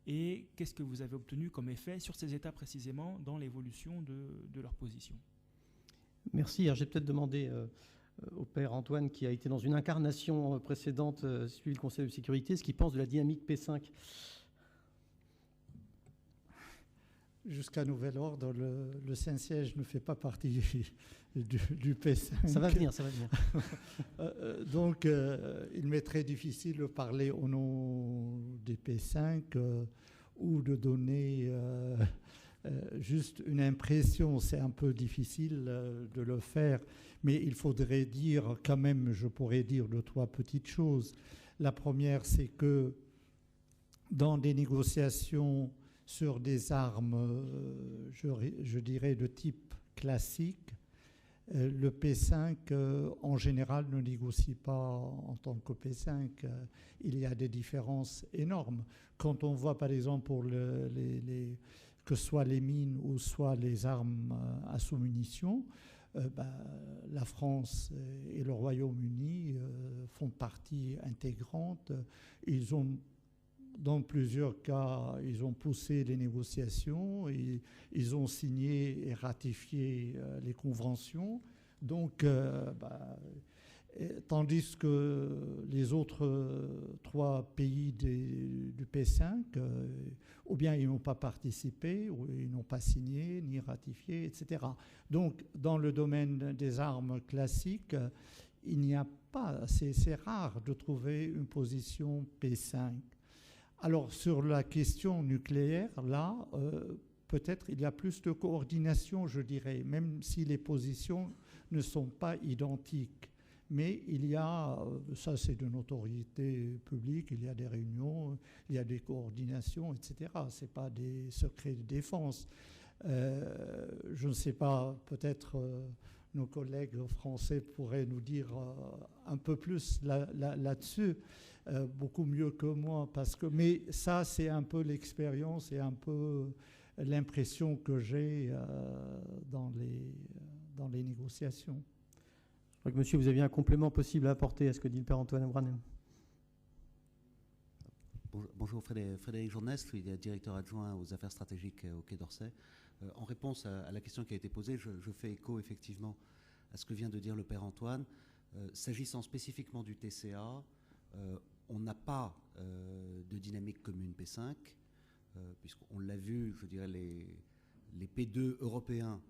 et qu'est-ce que vous avez obtenu comme effet sur ces États précisément dans l'évolution de leur position? Merci. Alors, j'ai peut-être demandé au père Antoine, qui a été dans une incarnation précédente, suivi le Conseil de sécurité, ce qu'il pense de la dynamique P5. Jusqu'à nouvel ordre, le Saint-Siège ne fait pas partie du P5. Ça va venir, ça va venir. Donc, il m'est très difficile de parler au nom des P5 ou de donner juste une impression. C'est un peu difficile de le faire, mais il faudrait dire quand même, je pourrais dire 2 ou 3 petites choses. La première, c'est que dans des négociations sur des armes, je dirais, de type classique, le P5, en général, ne négocie pas en tant que P5. Il y a des différences énormes. Quand on voit, par exemple, pour que ce soit les mines ou soit les armes à sous-munitions, la France et le Royaume-Uni font partie intégrante. Ils ont, dans plusieurs cas, ils ont poussé les négociations, et ils ont signé et ratifié les conventions. Donc, tandis que les autres 3 pays du P5, ou bien ils n'ont pas participé, ou ils n'ont pas signé, ni ratifié, etc. Donc, dans le domaine des armes classiques, il n'y a pas, c'est rare de trouver une position P5. Alors, sur la question nucléaire, là, peut-être il y a plus de coordination, je dirais, même si les positions ne sont pas identiques. Mais il y a, ça c'est de notoriété publique, il y a des réunions, il y a des coordinations, etc. Ce n'est pas des secrets de défense. Je ne sais pas, peut-être nos collègues français pourraient nous dire un peu plus là-dessus. Beaucoup mieux que moi, mais ça c'est un peu l'expérience et un peu l'impression que j'ai dans les négociations. Je crois que monsieur, vous aviez un complément possible à apporter à ce que dit le père Antoine Abranem. Bonjour, Frédéric Journès, je suis directeur adjoint aux affaires stratégiques au Quai d'Orsay. En réponse à la question qui a été posée, je fais écho effectivement à ce que vient de dire le père Antoine. S'agissant spécifiquement du TCA, on n'a pas de dynamique commune P5, puisqu'on l'a vu, je dirais, les P2 européens,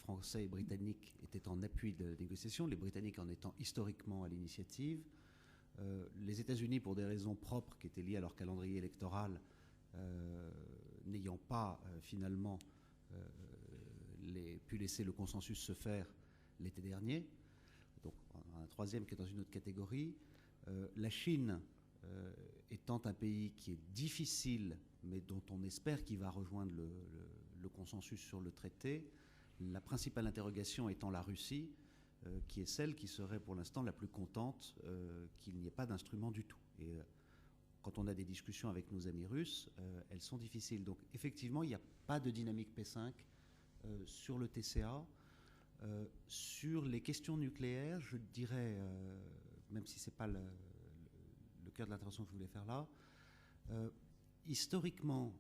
français et britanniques, étaient en appui de négociation, les Britanniques en étant historiquement à l'initiative. Les États-Unis, pour des raisons propres qui étaient liées à leur calendrier électoral, n'ayant pas finalement pu laisser le consensus se faire l'été dernier. Donc un troisième qui est dans une autre catégorie. La Chine étant un pays qui est difficile, mais dont on espère qu'il va rejoindre le consensus sur le traité, la principale interrogation étant la Russie, qui est celle qui serait pour l'instant la plus contente qu'il n'y ait pas d'instrument du tout. Et quand on a des discussions avec nos amis russes, elles sont difficiles. Donc effectivement, il n'y a pas de dynamique P5 sur le TCA. Sur les questions nucléaires, je dirais, même si ce n'est pas le cœur de l'intervention que je voulais faire là, historiquement,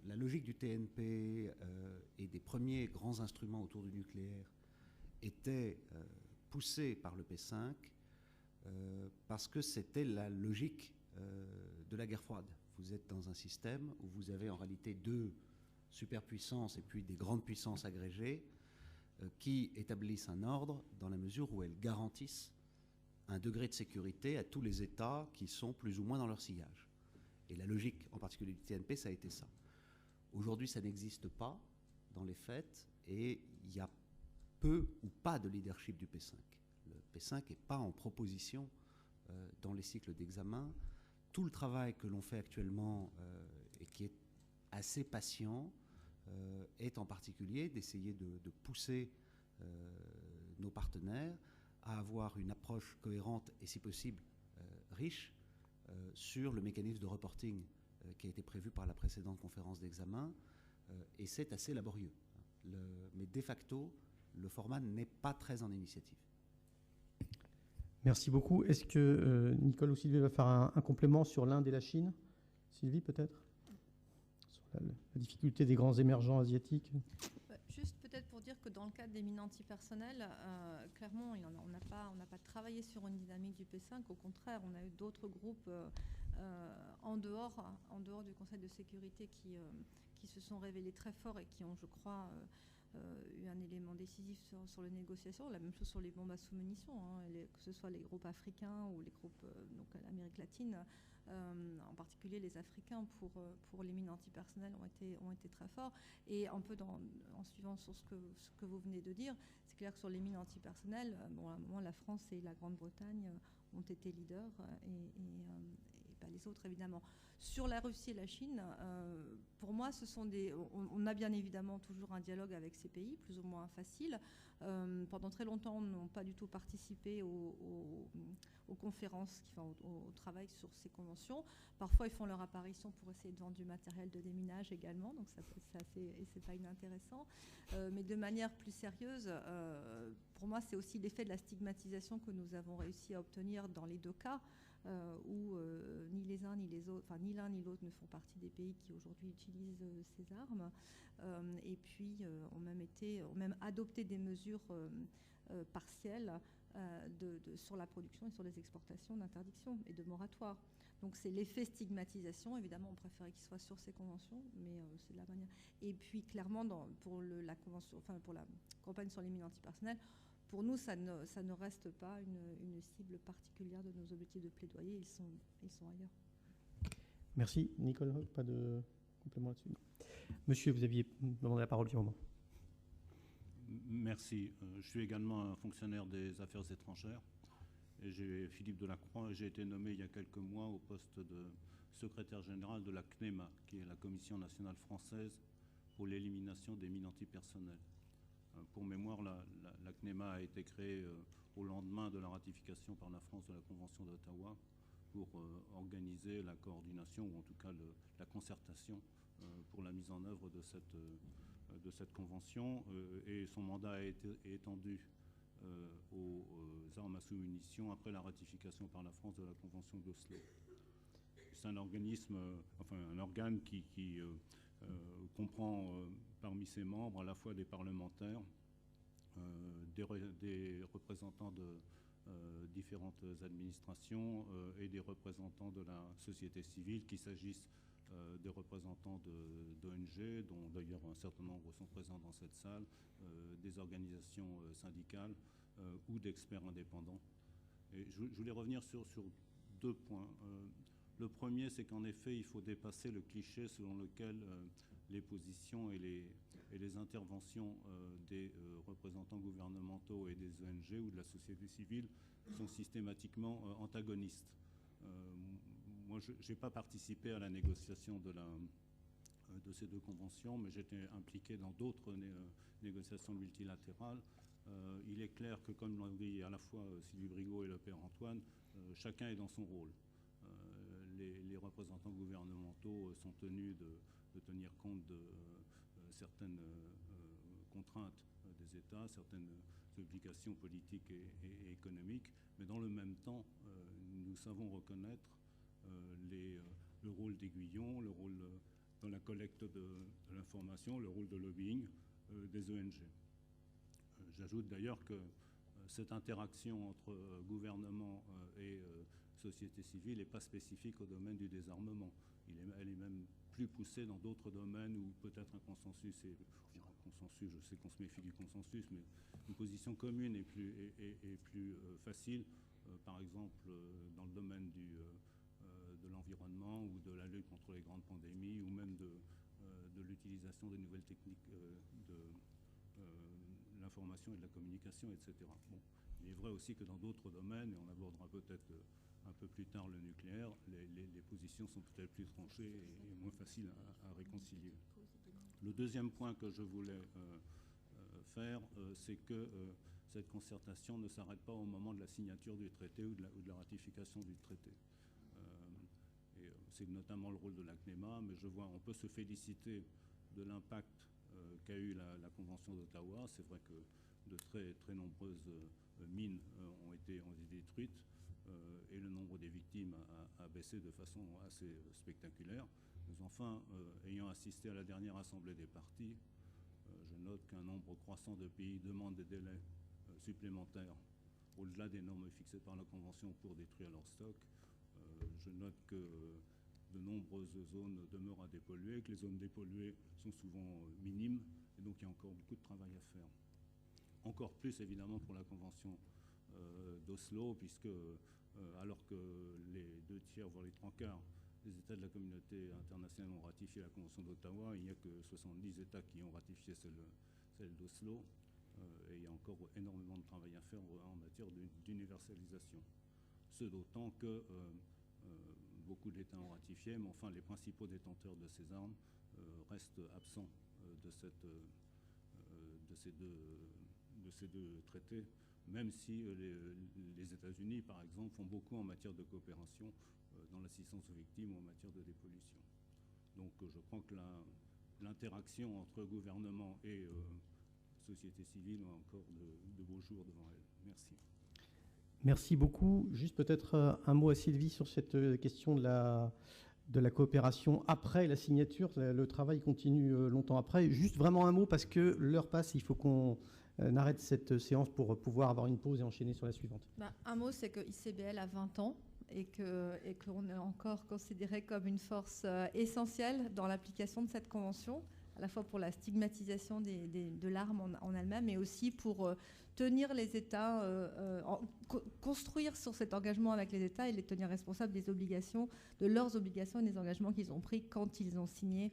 la logique du TNP et des premiers grands instruments autour du nucléaire était poussée par le P5 parce que c'était la logique de la guerre froide. Vous êtes dans un système où vous avez en réalité deux superpuissances et puis des grandes puissances agrégées qui établissent un ordre dans la mesure où elles garantissent un degré de sécurité à tous les États qui sont plus ou moins dans leur sillage. Et la logique, en particulier du TNP, ça a été ça. Aujourd'hui, ça n'existe pas dans les faits et il y a peu ou pas de leadership du P5. Le P5 n'est pas en proposition dans les cycles d'examen. Tout le travail que l'on fait actuellement et qui est assez patient est en particulier d'essayer de pousser nos partenaires à avoir une approche cohérente et si possible riche sur le mécanisme de reporting qui a été prévu par la précédente conférence d'examen et c'est assez laborieux. Mais de facto, le format n'est pas très en initiative. Merci beaucoup. Est-ce que Nicole ou Sylvie va faire un complément sur l'Inde et la Chine? Sylvie, peut-être? Sur la difficulté des grands émergents asiatiques. Juste peut-être pour dire que dans le cadre des mines antipersonnelles, clairement, on n'a pas travaillé sur une dynamique du P5. Au contraire, on a eu d'autres groupes en dehors du Conseil de sécurité qui se sont révélés très forts et qui ont, je crois, eu un élément décisif sur les négociations. La même chose sur les bombes à sous-munitions, que ce soit les groupes africains ou les groupes donc à l'Amérique latine. En particulier les Africains pour les mines antipersonnelles ont été très forts. Et un peu en suivant sur ce que vous venez de dire, c'est clair que sur les mines antipersonnelles, à un moment la France et la Grande-Bretagne ont été leaders et pas les autres évidemment. Sur la Russie et la Chine, pour moi, on a bien évidemment toujours un dialogue avec ces pays, plus ou moins facile. Pendant très longtemps, on n'a pas du tout participé aux conférences, au travail sur ces conventions. Parfois, ils font leur apparition pour essayer de vendre du matériel de déminage également, donc c'est pas inintéressant. Mais de manière plus sérieuse, pour moi, c'est aussi l'effet de la stigmatisation que nous avons réussi à obtenir dans les deux cas, où ni les uns ni les autres, enfin ni l'un ni l'autre ne font partie des pays qui aujourd'hui utilisent ces armes, et puis ont même adopté des mesures partielles sur la production et sur les exportations d'interdiction et de moratoire. Donc c'est l'effet stigmatisation. Évidemment, on préférait qu'il soit sur ces conventions, mais c'est de la manière. Et puis clairement, pour la campagne sur les mines antipersonnelles, pour nous, ça ne reste pas une cible particulière de nos objectifs de plaidoyer. Ils sont ailleurs. Merci. Nicole, pas de complément là-dessus? Monsieur, vous aviez demandé la parole du moment. Merci. Je suis également un fonctionnaire des affaires étrangères. Et j'ai Philippe Delacroix. J'ai été nommé il y a quelques mois au poste de secrétaire général de la CNEMA, qui est la Commission nationale française pour l'élimination des mines antipersonnelles. Pour mémoire, la CNEMA a été créée au lendemain de la ratification par la France de la Convention d'Ottawa pour organiser la coordination, ou en tout cas la concertation pour la mise en œuvre de cette convention. Et son mandat a été étendu aux armes à sous-munitions après la ratification par la France de la Convention d'Oslo. c'est un organisme, un organe qui comprend parmi ses membres à la fois des parlementaires, des représentants de différentes administrations et des représentants de la société civile, qu'il s'agisse des représentants d'ONG, dont d'ailleurs un certain nombre sont présents dans cette salle, des organisations syndicales ou d'experts indépendants. Et je voulais revenir sur 2 points. Le premier, c'est qu'en effet, il faut dépasser le cliché selon lequel les positions et les interventions des représentants gouvernementaux et des ONG ou de la société civile sont systématiquement antagonistes. Moi, je n'ai pas participé à la négociation de ces 2 conventions, mais j'étais impliqué dans d'autres négociations multilatérales. Il est clair que, comme l'ont dit à la fois Sylvie Brigaut et le père Antoine, chacun est dans son rôle. Les représentants gouvernementaux sont tenus de tenir compte de certaines contraintes des États, certaines obligations politiques et économiques, mais dans le même temps, nous savons reconnaître le rôle d'aiguillon, le rôle dans la collecte de l'information, le rôle de lobbying des ONG. J'ajoute d'ailleurs que cette interaction entre gouvernement et société civile n'est pas spécifique au domaine du désarmement. Elle est même plus poussée dans d'autres domaines où peut-être un consensus, je sais qu'on se méfie du consensus, mais une position commune est plus facile, par exemple dans le domaine de l'environnement ou de la lutte contre les grandes pandémies ou même de l'utilisation des nouvelles techniques de l'information et de la communication, etc. Bon, il est vrai aussi que dans d'autres domaines, et on abordera peut-être un peu plus tard le nucléaire, les positions sont peut-être plus tranchées et moins faciles à réconcilier. Le deuxième point que je voulais faire, c'est que cette concertation ne s'arrête pas au moment de la signature du traité ou de la ratification du traité. C'est notamment le rôle de la CNEMA, mais on peut se féliciter de l'impact qu'a eu la Convention d'Ottawa. C'est vrai que de très nombreuses mines ont été détruites et le nombre des victimes a baissé de façon assez spectaculaire. Mais enfin, ayant assisté à la dernière Assemblée des partis, je note qu'un nombre croissant de pays demandent des délais supplémentaires au-delà des normes fixées par la Convention pour détruire leur stock. Je note que de nombreuses zones demeurent à dépolluer, que les zones dépolluées sont souvent minimes, et donc il y a encore beaucoup de travail à faire. Encore plus, évidemment, pour la Convention d'Oslo, puisque alors que les 2/3, voire les 3/4 des États de la communauté internationale ont ratifié la Convention d'Ottawa, il n'y a que 70 États qui ont ratifié celle d'Oslo, et il y a encore énormément de travail à faire en matière d'universalisation. Ce d'autant que beaucoup d'États ont ratifié, mais enfin les principaux détenteurs de ces armes restent absents de ces deux traités, même si les États-Unis, par exemple, font beaucoup en matière de coopération dans l'assistance aux victimes ou en matière de dépollution. Donc je crois que l'interaction entre gouvernement et société civile a encore de beaux jours devant elle. Merci. Merci beaucoup. Juste peut-être un mot à Sylvie sur cette question de la coopération après la signature. Le travail continue longtemps après. Juste vraiment un mot parce que l'heure passe, il faut qu'on arrête cette séance pour pouvoir avoir une pause et enchaîner sur la suivante. Un mot, c'est que ICBL a 20 ans et qu'on est encore considéré comme une force essentielle dans l'application de cette convention, à la fois pour la stigmatisation de l'arme en elle-même, mais aussi pour tenir les États, construire sur cet engagement avec les États et les tenir responsables de leurs obligations et des engagements qu'ils ont pris quand ils ont signé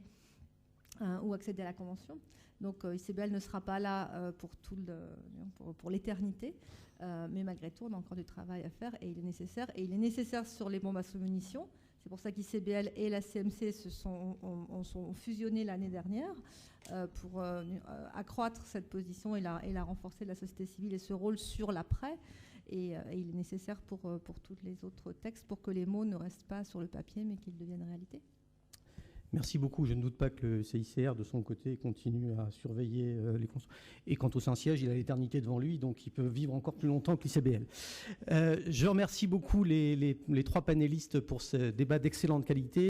ou accédé à la Convention. Donc ICBL ne sera pas là pour l'éternité, mais malgré tout, on a encore du travail à faire et il est nécessaire. Et il est nécessaire sur les bombes à sous-munitions. C'est pour ça qu'ICBL et la CMC sont fusionnés l'année dernière pour accroître cette position et la renforcer de la société civile et ce rôle sur l'après. Et il est nécessaire pour tous les autres textes pour que les mots ne restent pas sur le papier mais qu'ils deviennent réalité. Merci beaucoup. Je ne doute pas que le CICR, de son côté, continue à surveiller les consommateurs. Et quant au Saint-Siège, il a l'éternité devant lui, donc il peut vivre encore plus longtemps que l'ICBL. Je remercie beaucoup les 3 panélistes pour ce débat d'excellente qualité.